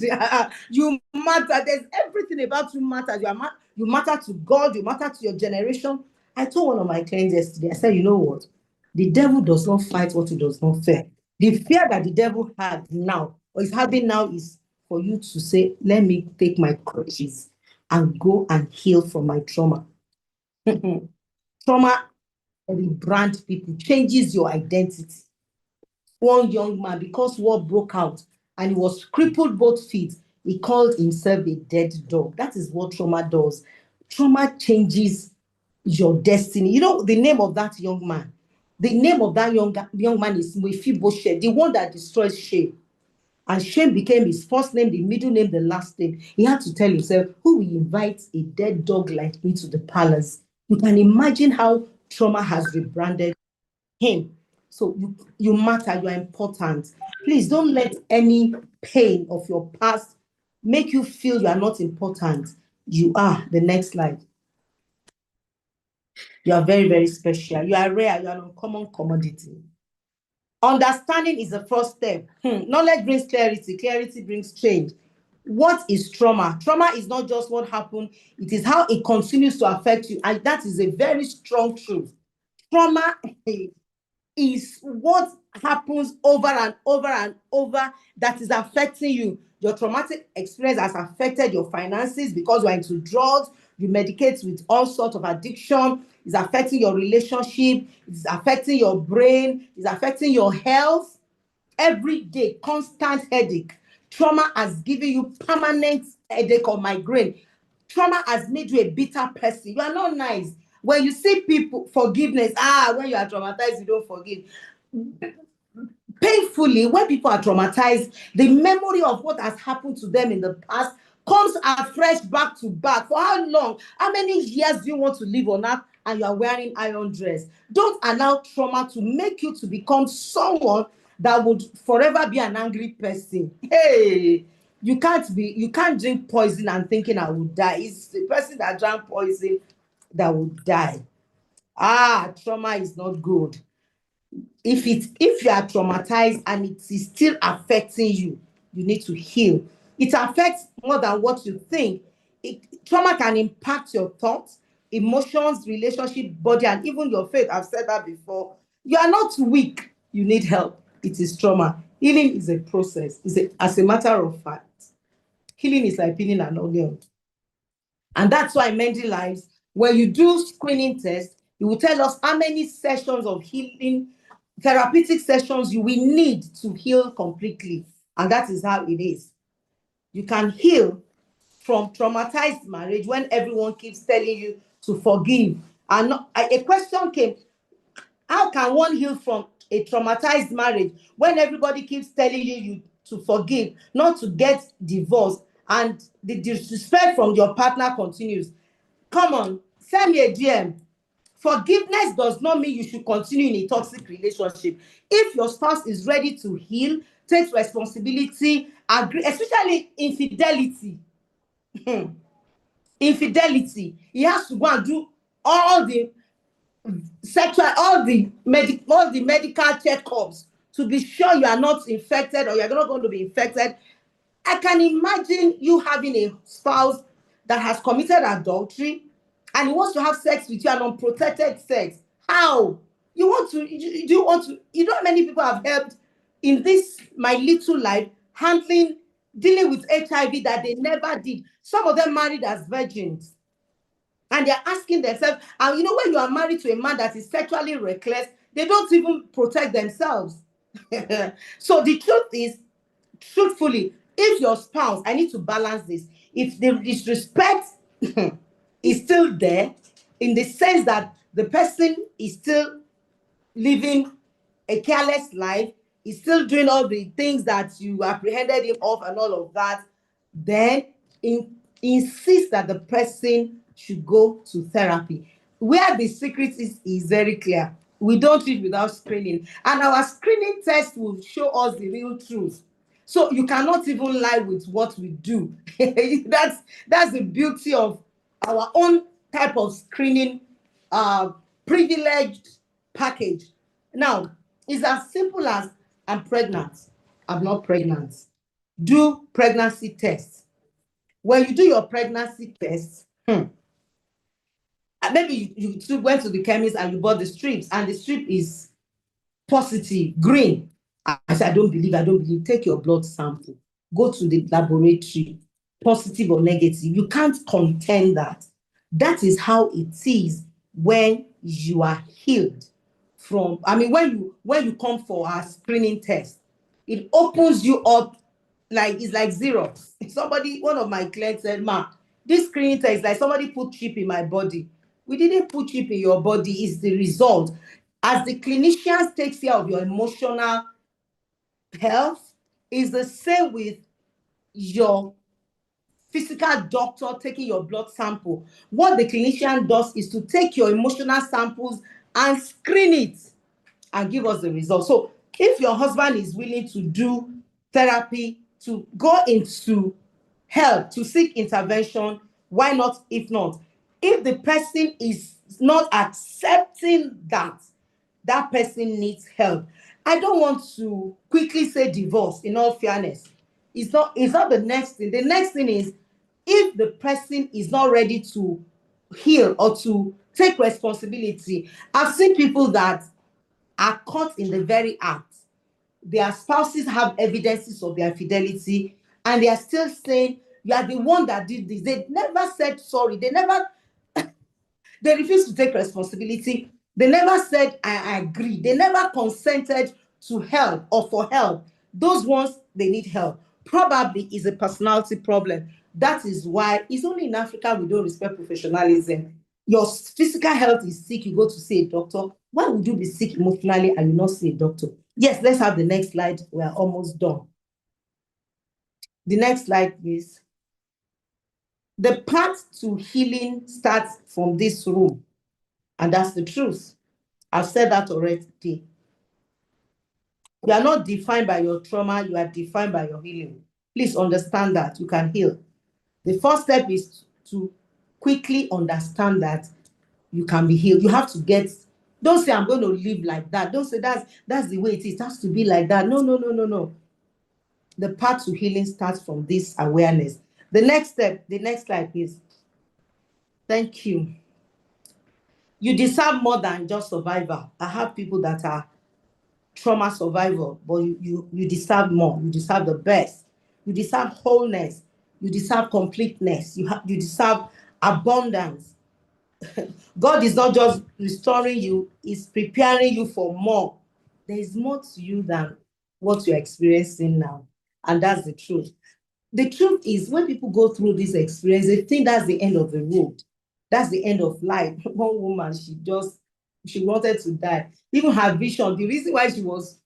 You matter. There's everything about you matters. You matter to God. You matter to your generation. I told one of my clients yesterday, I said, you know what? The devil does not fight what he does not fear. The fear that the devil had now, or is having now, is for you to say, let me take my crutches and go and heal from my trauma. Trauma rebrand people, changes your identity. one young man, because war broke out and he was crippled both feet, he called himself a dead dog. That is what trauma does. Trauma changes your destiny. You know, the name of that young man, the name of that young man is Mephibosheth, the one that destroys shame. And shame became his first name, the middle name, the last name. He had to tell himself, who will invite a dead dog like me to the palace? You can imagine how trauma has rebranded him. So you matter, you are important. Please don't let any pain of your past make you feel you are not important. You are. The next slide. You are very, very special. You are rare. You are an uncommon commodity. Understanding is the first step. Knowledge brings clarity. Clarity brings change. What is trauma? Trauma is not just what happened, it is how it continues to affect you. And that is a very strong truth. Trauma is what happens over and over and over that is affecting you. Your traumatic experience has affected your finances because you're into drugs, you medicate with all sorts of addiction, it's affecting your relationship, it's affecting your brain, it's affecting your health. Every day, constant headache. Trauma has given you permanent headache or migraine. Trauma has made you a bitter person. You are not nice. When you see people, forgiveness, when you are traumatized, you don't forgive. Painfully, when people are traumatized, the memory of what has happened to them in the past comes afresh back to back. For how long? How many years do you want to live on earth and you are wearing iron dress? Don't allow trauma to make you to become someone that would forever be an angry person. Hey, you can't drink poison and thinking I will die. It's the person that drank poison that will die. Trauma is not good. If you are traumatized and it is still affecting you, you need to heal. It affects more than what you think. Trauma can impact your thoughts, emotions, relationship, body, and even your faith. I've said that before. You are not weak. You need help. It is trauma. Healing is a process. As a matter of fact, healing is like peeling an onion. And that's why Mending Lives, when you do screening tests, it will tell us how many sessions of healing, therapeutic sessions you will need to heal completely. And that is how it is. You can heal from traumatized marriage when everyone keeps telling you to forgive. And a question came, how can one heal from a traumatized marriage when everybody keeps telling you to forgive, not to get divorced, and the disrespect from your partner continues? Come on, send me a DM. Forgiveness does not mean you should continue in a toxic relationship. If your spouse is ready to heal, takes responsibility, agree, especially infidelity. Infidelity, he has to go and do all the all the medical checkups to be sure you are not infected or you're not going to be infected. I can imagine you having a spouse that has committed adultery and he wants to have sex with you, an unprotected sex. How? You know how many people have helped in this my little life dealing with HIV that they never did. Some of them married as virgins. And they're asking themselves, and you know, when you are married to a man that is sexually reckless, they don't even protect themselves. So the truth is, truthfully, if your spouse, I need to balance this, if the disrespect is still there, in the sense that the person is still living a careless life, is still doing all the things that you apprehended him of and all of that, then insist that the person should go to therapy. Where the secret is very clear. We don't treat without screening. And our screening test will show us the real truth. So you cannot even lie with what we do. That's the beauty of our own type of screening privileged package. Now, it's as simple as I'm pregnant. I'm not pregnant. Do pregnancy tests. When you do your pregnancy test, maybe you went to the chemist and you bought the strips, and the strip is positive, green. I said, I don't believe. Take your blood sample. Go to the laboratory, positive or negative. You can't contend that. That is how it is when you are healed. from, I mean, when you come for our screening test, it opens you up like it's like zero. Somebody, one of my clients said, "Ma, this screening test is like somebody put chip in my body." We didn't put chip in your body, it's the result. As the clinicians take care of your emotional health, is the same with your physical doctor taking your blood sample. What the clinician does is to take your emotional samples and screen it and give us the result. So if your husband is willing to do therapy, to go into help, to seek intervention, why not? If not, if the person is not accepting that that person needs help, I don't want to quickly say divorce. In all fairness, it's not the next thing. The next thing is, if the person is not ready to heal or to take responsibility. I've seen people that are caught in the very act. Their spouses have evidences of their fidelity, and they are still saying, "You are the one that did this." They never said sorry. They refused to take responsibility. They never said, "I agree." They never consented to help or for help. Those ones, they need help. Probably is a personality problem. That is why it's only in Africa we don't respect professionalism. Your physical health is sick, you go to see a doctor. Why would you be sick emotionally and you not see a doctor? Yes, let's have the next slide. We are almost done. The next slide, please. The path to healing starts from this room, and that's the truth. I've said that already. You are not defined by your trauma, you are defined by your healing. Please understand that you can heal. The first step is to quickly understand that you can be healed. You have to get, don't say, "I'm going to live like that." Don't say that's the way it is. It has to be like that. No, no, no, no, no. The path to healing starts from this awareness. The next step, the next slide, please. Thank you. You deserve more than just survival. I have people that are trauma survivor, but you deserve more. You deserve the best. You deserve wholeness. You deserve completeness. You deserve abundance. God is not just restoring you, He's preparing you for more. There is more to you than what you're experiencing now. And that's the truth. The truth is, when people go through this experience, they think that's the end of the road. That's the end of life. One woman, she wanted to die. Even her vision, the reason why she was,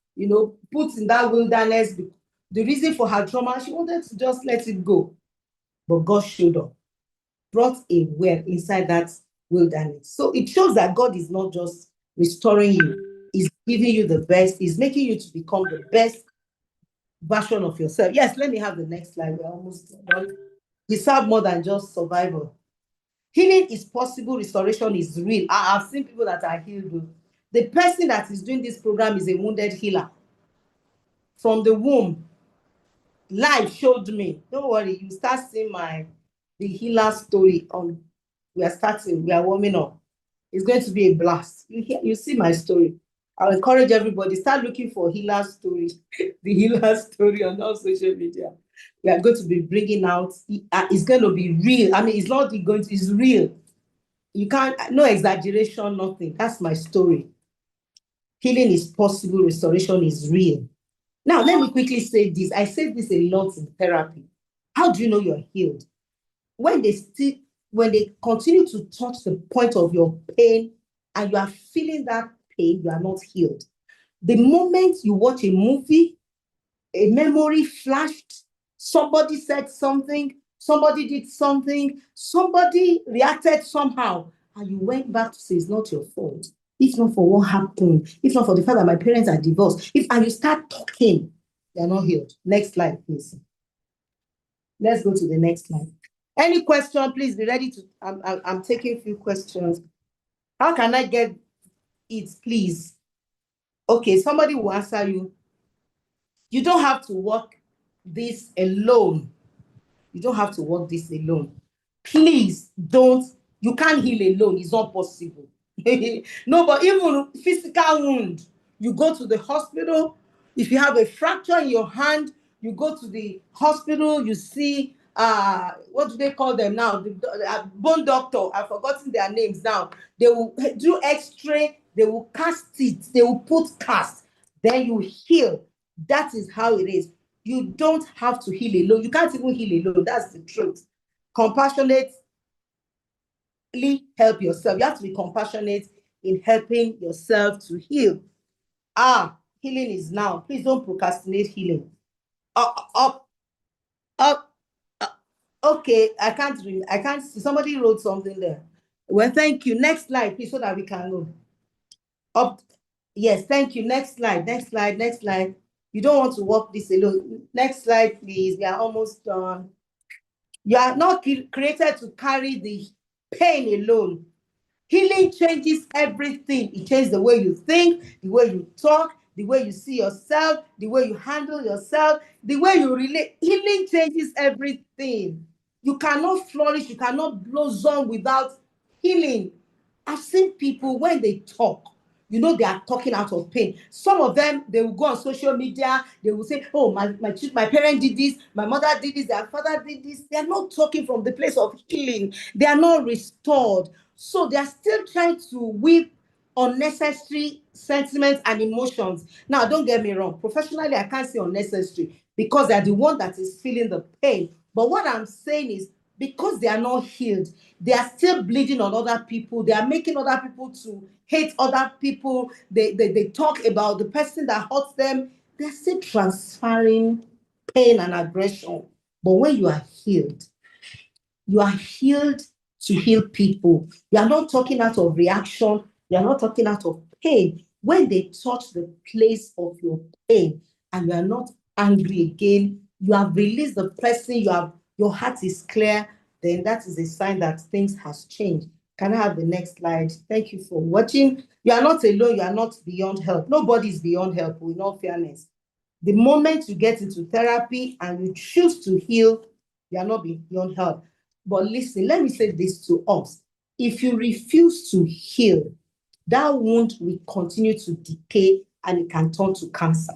put in that wilderness, the reason for her trauma, she wanted to just let it go. But God showed up, brought a well inside that wilderness. So it shows that God is not just restoring you, He's giving you the best, He's making you to become the best version of yourself. Yes, let me have the next slide. We're almost done. Deserve more than just survival. Healing is possible, restoration is real. I've seen people that are healed. The person that is doing this program is a wounded healer. From the womb, life showed me. Don't worry, you start seeing the healer story on. We are warming up. It's going to be a blast. You see my story. I'll encourage everybody, start looking for healer story, the healer story on all social media. We are going to be bringing out, it's going to be real. I mean, it's not going to, it's real. You can't, no exaggeration, nothing. That's my story. Healing is possible, restoration is real. Now, let me quickly say this. I say this a lot in therapy. How do you know you're healed? When they continue to touch the point of your pain and you are feeling that pain, you are not healed. The moment you watch a movie, a memory flashed, somebody said something, somebody did something, somebody reacted somehow, and you went back to say it's not your fault. If not for what happened, if not for the fact that my parents are divorced, and you start talking, you're not healed. Next slide, please. Let's go to the next slide. Any question, please be ready to, I'm taking a few questions. How can I get it, please? Okay, somebody will answer you. You don't have to work this alone. You don't have to work this alone. Please don't. You can't heal alone. It's not possible. No, but even physical wound, you go to the hospital. If you have a fracture in your hand, you go to the hospital, you see what do they call them now? The bone doctor. I've forgotten their names now. They will do X-ray. They will cast it. They will put cast. Then you heal. That is how it is. You don't have to heal alone. You can't even heal alone. That's the truth. Compassionately help yourself. You have to be compassionate in helping yourself to heal. Healing is now. Please don't procrastinate healing. Up, up. Okay, I can't see. Somebody wrote something there. Well, thank you. Next slide, please, so that we can go up. Yes, thank you. Next slide, next slide, next slide. You don't want to walk this alone. Next slide, please. We are almost done. You are not created to carry the pain alone. Healing changes everything. It changes the way you think, the way you talk, the way you see yourself, the way you handle yourself, the way you relate. Healing changes everything. You cannot flourish, you cannot blossom without healing. I've seen people when they talk, they are talking out of pain. Some of them, they will go on social media, they will say, oh, my parent did this, my mother did this, their father did this. They are not talking from the place of healing. They are not restored. So they are still trying to weave unnecessary sentiments and emotions. Now, don't get me wrong. Professionally, I can't say unnecessary because they are the one that is feeling the pain. But what I'm saying is, because they are not healed, they are still bleeding on other people. They are making other people to hate other people. They talk about the person that hurts them. They're still transferring pain and aggression. But when you are healed to heal people. You are not talking out of reaction. You are not talking out of pain. When they touch the place of your pain and you are not angry again, you have released the person, your heart is clear, then that is a sign that things has changed. Can I have the next slide? Thank you for watching. You are not alone. You are not beyond help. Nobody is beyond help, in all fairness. The moment you get into therapy and you choose to heal, you are not beyond help. But listen, let me say this to us. If you refuse to heal, that wound will continue to decay and it can turn to cancer.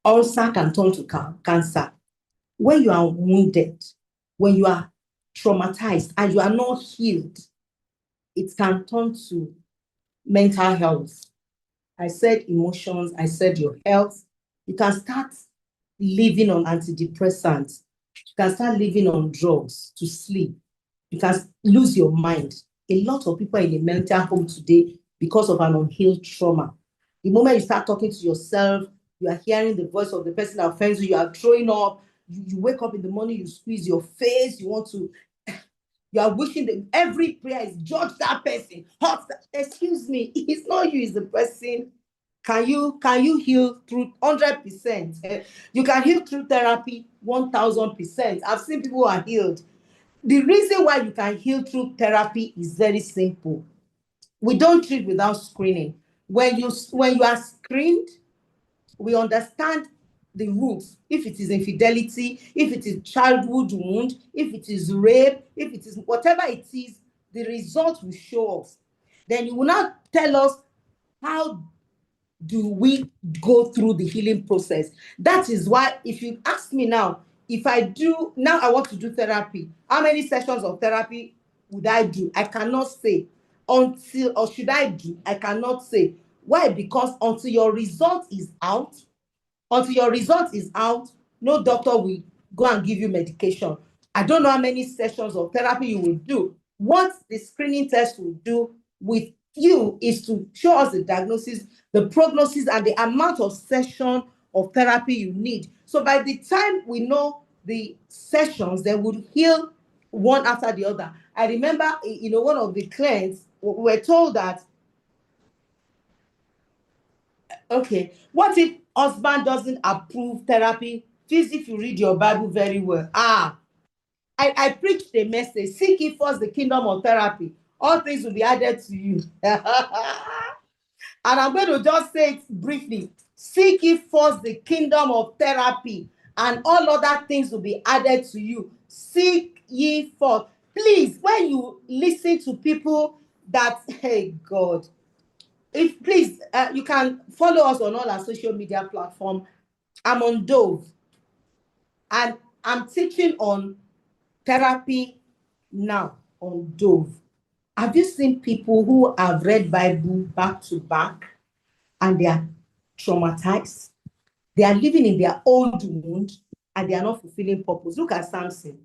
Ulcer can turn to cancer. When you are wounded, when you are traumatized and you are not healed, it can turn to mental health. I said emotions, I said your health. You can start living on antidepressants. You can start living on drugs to sleep. You can lose your mind. A lot of people are in a mental home today because of an unhealed trauma. The moment you start talking to yourself, you are hearing the voice of the person that offends you, you are throwing up, you wake up in the morning, you squeeze your face, you are wishing that every prayer is judge that person. Excuse me, it's not you, it's the person. Can you heal through 100%? You can heal through therapy 1000%. I've seen people who are healed. The reason why you can heal through therapy is very simple. We don't treat without screening. When you are screened, we understand the roots. If it is infidelity, if it is childhood wound, if it is rape, if it is whatever it is, the result will show us. Then you will not tell us how do we go through the healing process. That is why if you ask me now, I want to do therapy, how many sessions of therapy would I do? I cannot say. Should I do? I cannot say. Why? Because until your result is out, no doctor will go and give you medication. I don't know how many sessions of therapy you will do. What the screening test will do with you is to show us the diagnosis, the prognosis, and the amount of session of therapy you need. So by the time we know the sessions, they would heal one after the other. I remember, one of the clients were told that, okay, what if husband doesn't approve therapy? Please, if you read your Bible very well. I preached a message, seek ye first the kingdom of therapy. All things will be added to you. And I'm going to just say it briefly. Seek ye first the kingdom of therapy, and all other things will be added to you. Seek ye first. Please, when you listen to people that, hey, God, please, you can follow us on all our social media platforms. I'm on Dove. And I'm teaching on therapy now on Dove. Have you seen people who have read Bible back to back and they are traumatized? They are living in their old wound and they are not fulfilling purpose. Look at Samson.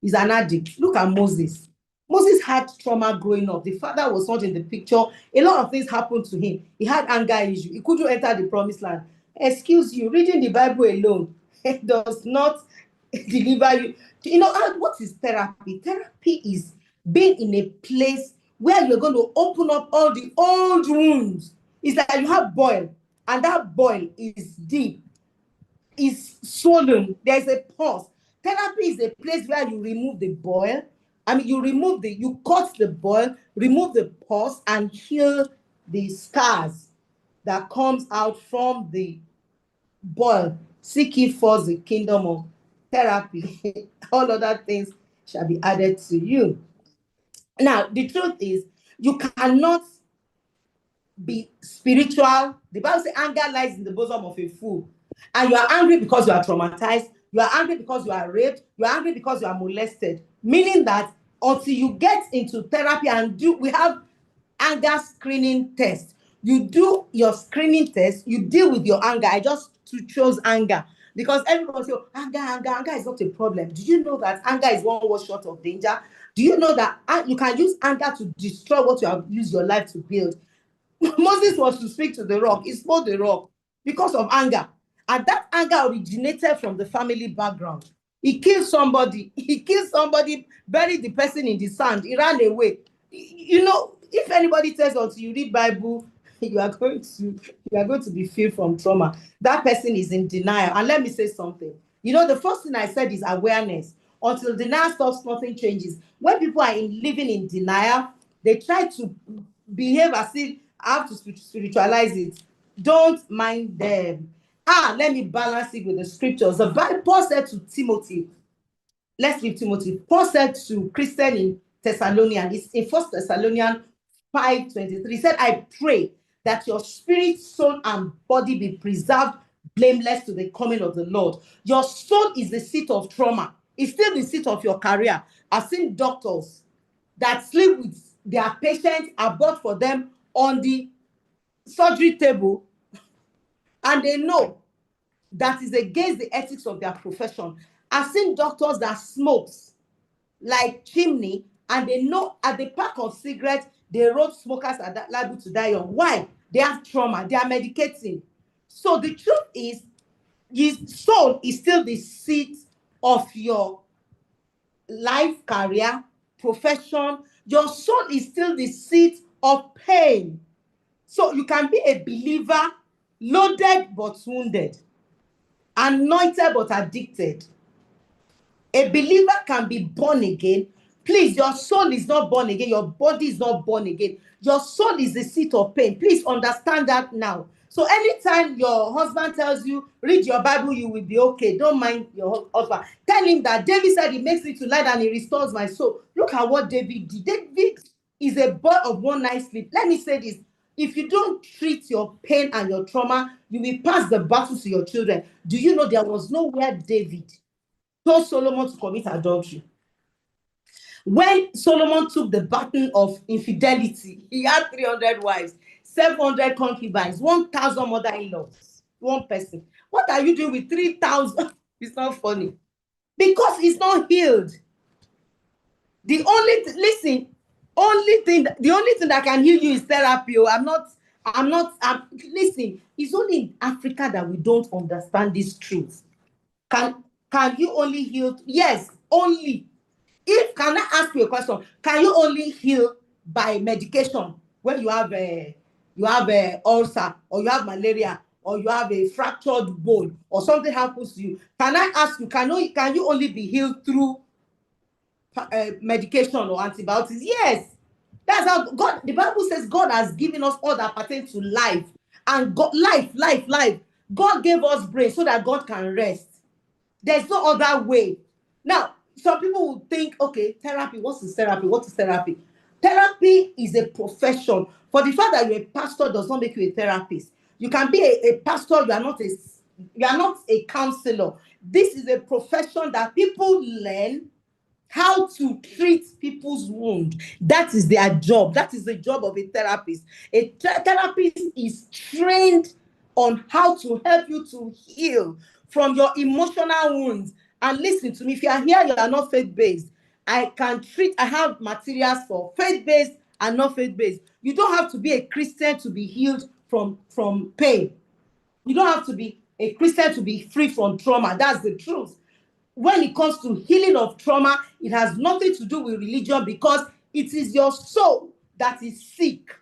He's an addict. Look at Moses. Moses had trauma growing up. The father was not in the picture. A lot of things happened to him. He had anger issue. He couldn't enter the promised land. Excuse you, reading the Bible alone it does not deliver you. You know, what is therapy? Therapy is being in a place where you're going to open up all the old wounds. It's like you have boil, and that boil is deep, is swollen. There's a pause. Therapy is a place where you remove the boil. I mean, you cut the boil, remove the pus, and heal the scars that comes out from the boil. Seek ye first the kingdom of therapy. All other things shall be added to you. Now, the truth is, you cannot be spiritual. The Bible says anger lies in the bosom of a fool. And you are angry because you are traumatized. You are angry because you are raped. You are angry because you are molested. Meaning that until you get into therapy and we have anger screening test. You do your screening test. You deal with your anger. I just chose anger because everyone says, oh, anger is not a problem. Do you know that anger is one word short of danger? Do you know that you can use anger to destroy what you have used your life to build? Moses was to speak to the rock. He smote the rock because of anger. And that anger originated from the family background. He killed somebody. Buried the person in the sand. He ran away. You know, if anybody tells us you read Bible, you are going to be free from trauma. That person is in denial. And let me say something. You know, the first thing I said is awareness. Until denial stops, nothing changes. When people are living in denial, they try to behave as if I have to spiritualize it. Don't mind them. Let me balance it with the scriptures. The Bible, Paul said to Timothy, let's leave Timothy. Paul said to Christian in Thessalonians, it's in 1 Thessalonians 5:23. He said, I pray that your spirit, soul, and body be preserved blameless to the coming of the Lord. Your soul is the seat of trauma. It's still the seat of your career. I've seen doctors that sleep with their patients, abort for them on the surgery table, and they know that is against the ethics of their profession. I've seen doctors that smokes like chimney, and they know at the pack of cigarettes they wrote smokers are liable to die on. Why? They have trauma. They are medicating. So the truth is, your soul is still the seat of your life, career, profession. Your soul is still the seat of pain. So you can be a believer, loaded but wounded, anointed but addicted. A believer can be born again. Please, your soul is not born again. Your body is not born again. Your soul is the seat of pain. Please understand that now. So anytime your husband tells you, read your Bible, you will be okay. Don't mind your husband. Tell him that David said he makes me to lie and he restores my soul. Look at what David did. David is a boy of one night sleep. Let me say this. If you don't treat your pain and your trauma, you will pass the battle to your children. Do you know there was nowhere David told Solomon to commit adultery? When Solomon took the baton of infidelity, he had 300 wives, 700 concubines, 1,000 mother-in-laws, one person. What are you doing with 3,000? It's not funny. Because it's not healed. The only thing that can heal you is therapy. Listen, it's only in Africa that we don't understand this truth. Can you only heal? Yes, only. Can I ask you a question? Can you only heal by medication when you have a ulcer, or you have malaria, or you have a fractured bone, or something happens to you? Can I ask you, can you only be healed through medication or antibiotics? Yes. That's how God, the Bible says God has given us all that pertains to life. And God, life. God gave us brain so that God can rest. There's no other way. Now, some people will think, okay, therapy, what is therapy? What is therapy? Therapy is a profession. For the fact that you're a pastor does not make you a therapist. You can be a pastor, you are not a a counselor. This is a profession that people learn how to treat people's wound. That is their job. That is the job of a therapist. A therapist is trained on how to help you to heal from your emotional wounds. And listen to me, if you are here, you are not faith-based, I have materials for faith-based and not faith-based. You don't have to be a Christian to be healed from pain. You don't have to be a Christian to be free from trauma. That's the truth. When it comes to healing of trauma, it has nothing to do with religion, because it is your soul that is sick.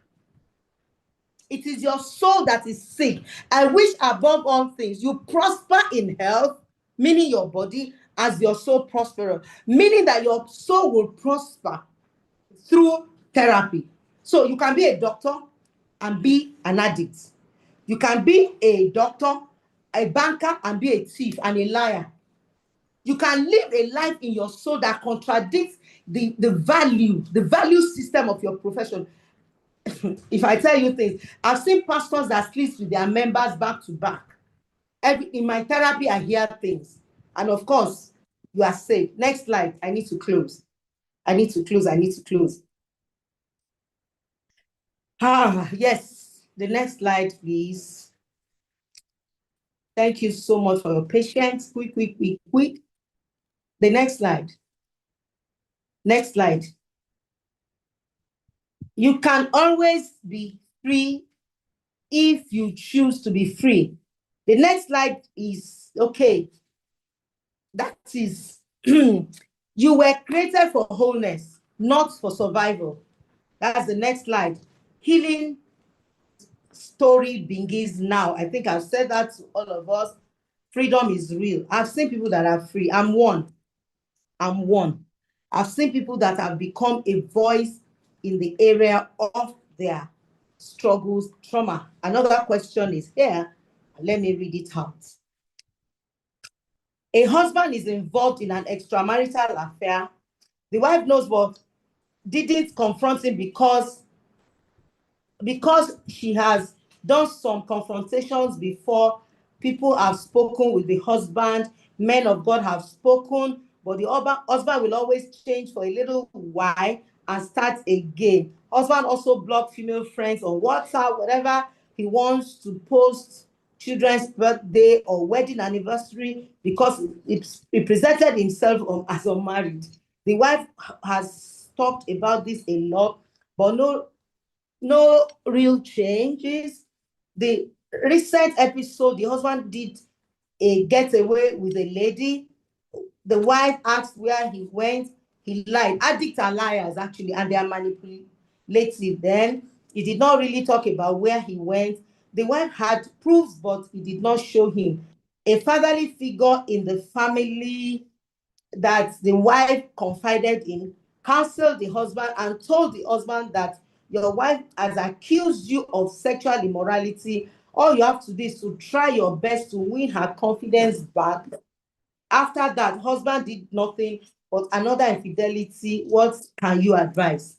It is your soul that is sick. I wish above all things you prosper in health, meaning your body, as your soul prosperous, meaning that your soul will prosper through therapy. So you can be a doctor and be an addict. You can be a doctor, a banker, and be a thief and a liar. You can live a life in your soul that contradicts the value system of your profession. If I tell you things, I've seen pastors that sleep with their members back to back. In my therapy, I hear things. And of course, you are safe. Next slide. I need to close. Yes. The next slide, please. Thank you so much for your patience. Quick. The next slide. Next slide. You can always be free if you choose to be free. The next slide is, okay, that is, you were created for wholeness, not for survival. That's the next slide. Healing story begins now. I think I've said that to all of us. Freedom is real. I've seen people that are free. I'm one. I've seen people that have become a voice in the area of their struggles, trauma. Another question is here. Let me read it out. A husband is involved in an extramarital affair. The wife knows but didn't confront him because she has done some confrontations before. People have spoken with the husband. Men of God have spoken, but the husband will always change for a little while and start again. Husband also block female friends on WhatsApp, whatever he wants to post, children's birthday or wedding anniversary, because he presented himself as unmarried. The wife has talked about this a lot, but no real changes. The recent episode, the husband did a getaway with a lady. The wife asked where he went. He lied. Addicts are liars, actually, and they are manipulative. Then he did not really talk about where he went. The wife had proofs, but he did not show him. A fatherly figure in the family that the wife confided in counseled the husband and told the husband that your wife has accused you of sexual immorality. All you have to do is to try your best to win her confidence back. After that, husband did nothing but another infidelity. What can you advise?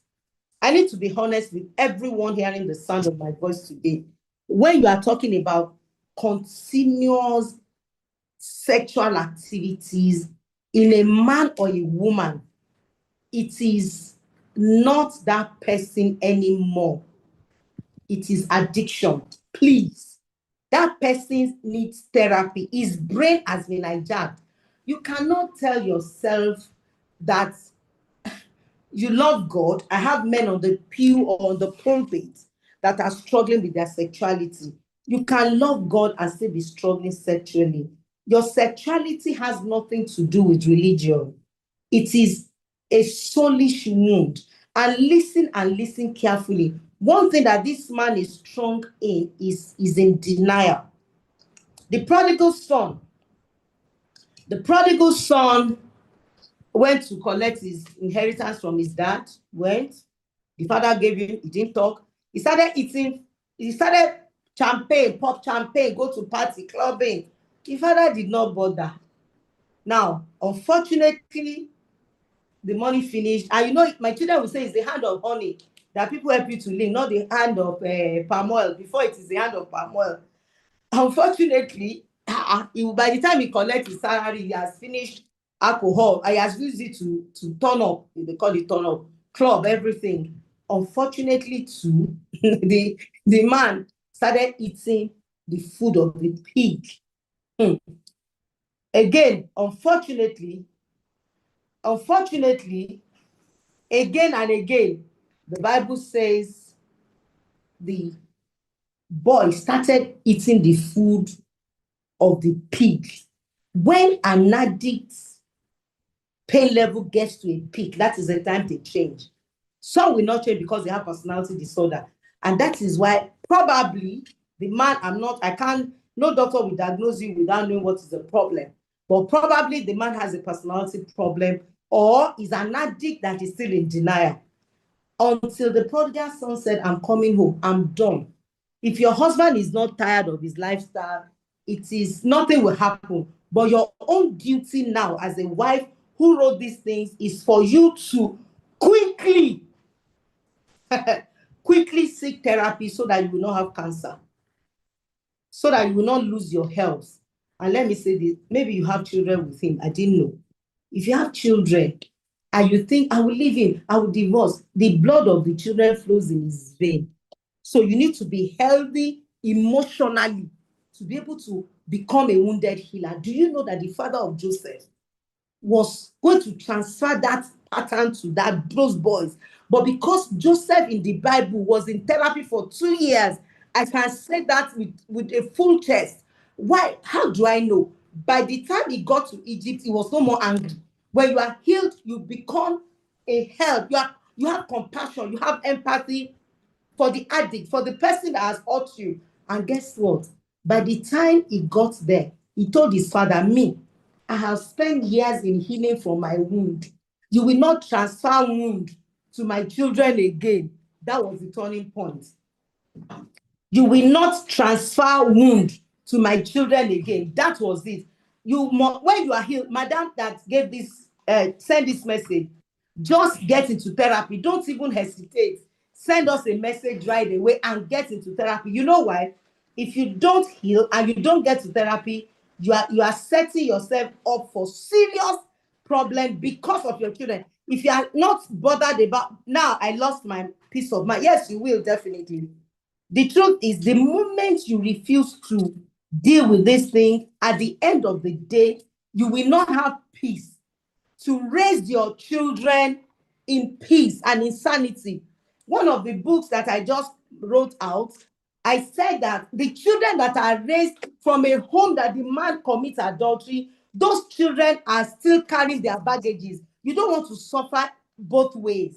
I need to be honest with everyone hearing the sound of my voice today. When you are talking about continuous sexual activities in a man or a woman, it is not that person anymore. It is addiction. Please, that person needs therapy. His brain has been hijacked. You cannot tell yourself that you love God. I have men on the pew or on the pulpit that are struggling with their sexuality. You can love God and still be struggling sexually. Your sexuality has nothing to do with religion. It is a soulish wound. And listen carefully. One thing that this man is strong in is in denial. The prodigal son went to collect his inheritance from his dad. The father gave him, he didn't talk. He started eating, he started pop champagne, go to party, clubbing. The father did not bother. Now, unfortunately, the money finished. And you know, my children will say it's the hand of honey that people help you to live, not the hand of palm oil. Before it is the hand of palm oil. Unfortunately, by the time he collects his salary, he has finished alcohol. He has used it to turn up. They call it turn up, club, everything. Unfortunately, too, the man started eating the food of the pig. Again, unfortunately, again and again, the Bible says the boy started eating the food of the pig. When an addict's pain level gets to a peak, that is the time they change. Some will not change because they have personality disorder. And that is why probably the man, no doctor will diagnose you without knowing what is the problem. But probably the man has a personality problem or is an addict that is still in denial. Until the prodigal son said, I'm coming home, I'm done. If your husband is not tired of his lifestyle, nothing will happen. But your own duty now as a wife who wrote these things is for you to quickly seek therapy so that you will not have cancer, so that you will not lose your health. And let me say this, maybe you have children with him, I didn't know. If you have children and you think, I will leave him, I will divorce, the blood of the children flows in his vein. So you need to be healthy emotionally to be able to become a wounded healer. Do you know that the father of Joseph was going to transfer that pattern to those boys? But because Joseph in the Bible was in therapy for 2 years, I can say that with a full chest. Why? How do I know? By the time he got to Egypt, he was no more angry. When you are healed, you become a help. You have compassion, you have empathy for the addict, for the person that has hurt you. And guess what? By the time he got there, he told his father, me, I have spent years in healing from my wound. You will not transfer wound to my children again. That was the turning point. You will not transfer wound to my children again. That was it. When you are healed, madam that gave this, send this message, just get into therapy. Don't even hesitate. Send us a message right away and get into therapy. You know why? If you don't heal and you don't get to therapy, you are setting yourself up for serious problem because of your children. If you are not bothered about, now I lost my peace of mind. Yes, you will, definitely. The truth is, the moment you refuse to deal with this thing, at the end of the day, you will not have peace to raise your children in peace and in sanity. One of the books that I just wrote out, I said that the children that are raised from a home that the man commits adultery, those children are still carrying their baggages. You don't want to suffer both ways.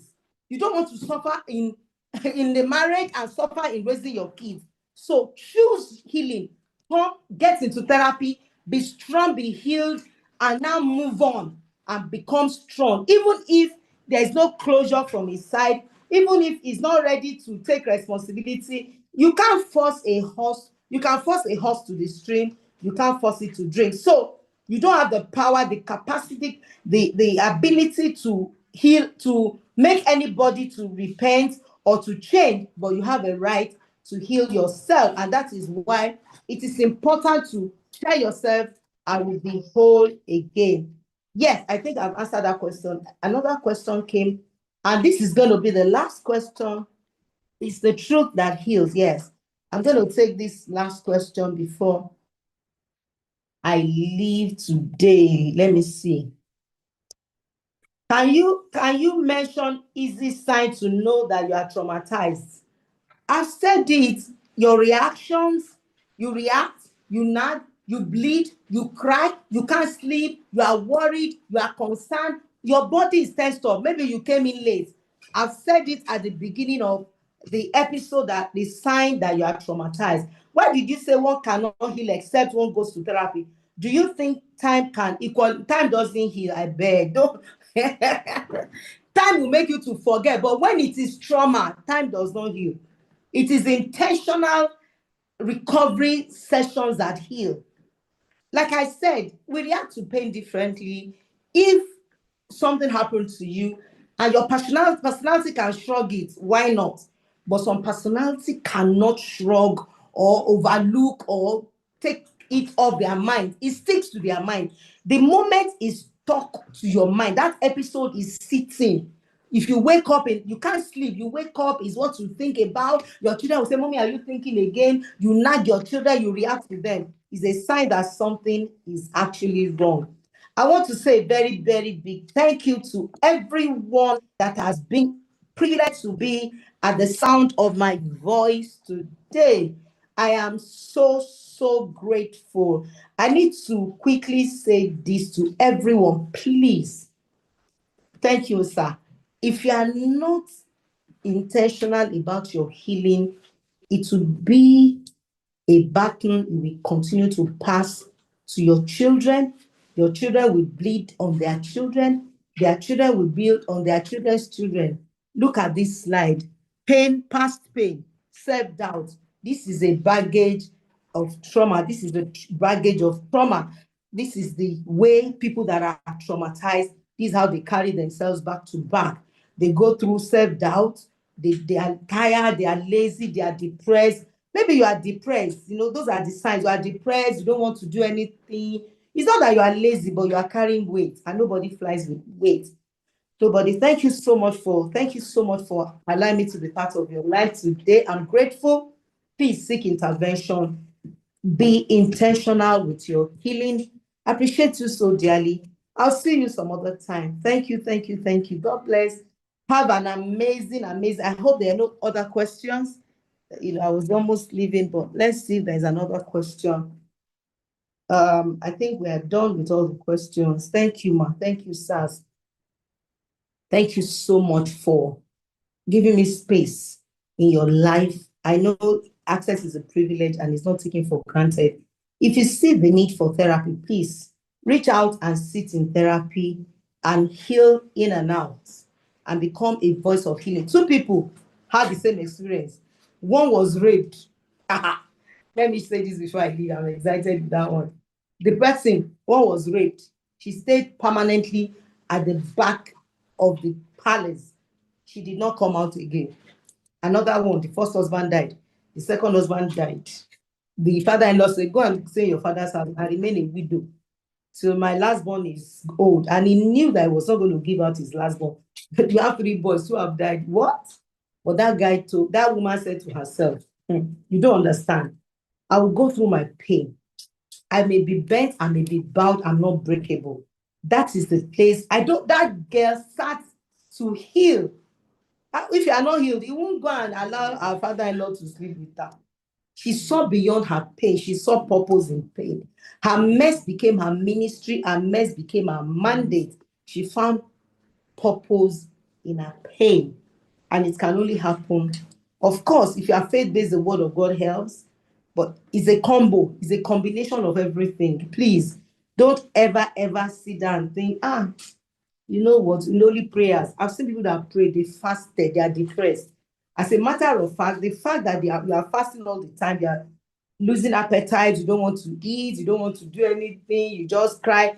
You don't want to suffer in the marriage and suffer in raising your kids. So choose healing. Come, get into therapy, be strong, be healed, and now move on and become strong. Even if there is no closure from his side, even if he's not ready to take responsibility, you can't force a horse. You can force a horse to the stream. You can't force it to drink. So you don't have the power, the capacity, the ability to heal, to make anybody to repent or to change, but you have a right to heal yourself. And that is why it is important to tell yourself, I will be whole again. Yes, I think I've answered that question. Another question came, and this is going to be the last question. Is the truth that heals? Yes. I'm going to take this last question before I leave today. Let me see. Can you mention easy signs to know that you are traumatized? I've said it. Your reactions, you react, you nod, you bleed, you cry, you can't sleep, you are worried, you are concerned, your body is tensed up. Maybe you came in late. I've said it at the beginning of the episode, that the sign that you are traumatized. Why did you say one cannot heal except one goes to therapy? Do you think time doesn't heal? I beg. Don't. Time will make you to forget, but when it is trauma, time does not heal. It is intentional recovery sessions that heal. Like I said, we react to pain differently. If something happened to you and your personality can shrug it, why not? But some personality cannot shrug or overlook or take it off their mind. It sticks to their mind. The moment is stuck to your mind, that episode is sitting. If you wake up and you can't sleep, you wake up is what you think about. Your children will say, "Mommy, are you thinking again?" You nag your children, you react to them. It's a sign that something is actually wrong. I want to say a very, very big thank you to everyone that has been privileged to be at the sound of my voice today. I am so, so grateful. I need to quickly say this to everyone. Please, thank you, sir. If you are not intentional about your healing, it will be a baton you will continue to pass to your children. Your children will bleed on their children. Their children will build on their children's children. Look at this slide. Pain, past pain, self-doubt. This is a baggage of trauma. This is the baggage of trauma. This is the way people that are traumatized, this is how they carry themselves back to back. They go through self-doubt. They are tired, they are lazy, they are depressed. Maybe you are depressed. Those are the signs. You are depressed, you don't want to do anything. It's not that you are lazy, but you are carrying weight, and nobody flies with weight. Nobody. Thank you so much for allowing me to be part of your life today. I'm grateful. Please seek intervention. Be intentional with your healing. I appreciate you so dearly. I'll see you some other time. Thank you, thank you, thank you. God bless. Have an amazing, amazing. I hope there are no other questions. I was almost leaving, but let's see if there's another question. I think we are done with all the questions. Thank you, ma. Thank you, sirs. Thank you so much for giving me space in your life. I know access is a privilege and it's not taken for granted. If you see the need for therapy, please reach out and sit in therapy and heal in and out and become a voice of healing. Two people had the same experience. One was raped. Let me say this before I leave. I'm excited with that one. One was raped. She stayed permanently at the back of the palace. She did not come out again. Another one, the first husband died. The second husband died. The father-in-law said, "Go and stay in your father's house and remain a widow. So my last born is old." And he knew that he was not going to give out his last born. You have 3 boys who have died. What? But that woman said to herself, "You don't understand. I will go through my pain. I may be bent, I may be bowed, I'm not breakable." That is the place. That girl sat to heal. If you are not healed, you won't go and allow our father-in-law to sleep with her. She saw beyond her pain. She saw purpose in pain. Her mess became her ministry. Her mess became her mandate. She found purpose in her pain. And it can only happen. Of course, if you are faith-based, the word of God helps. But it's a combo. It's a combination of everything. Please, don't ever, ever sit down and think, you know what, in only prayers. I've seen people that pray, they fasted, they are depressed. As a matter of fact, the fact that you are fasting all the time, you are losing appetite, you don't want to eat, you don't want to do anything, you just cry.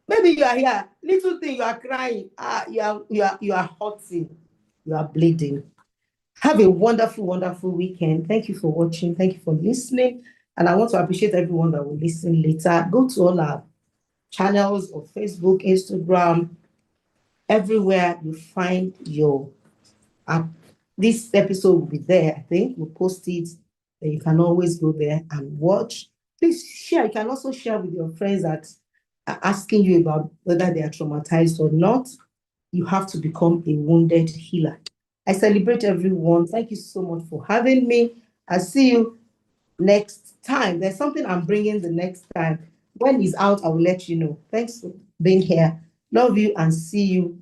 Maybe you are here, little thing, you are crying, you are hurting, you are bleeding. Have a wonderful, wonderful weekend. Thank you for watching. Thank you for listening. And I want to appreciate everyone that will listen later. Go to all our channels of Facebook, Instagram, everywhere you find your app. This episode will be there, I think. We'll post it. You can always go there and watch. Please share. You can also share with your friends that are asking you about whether they are traumatized or not. You have to become a wounded healer. I celebrate everyone. Thank you so much for having me. I'll see you next time. There's something I'm bringing the next time. When it's out, I will let you know. Thanks for being here. Love you and see you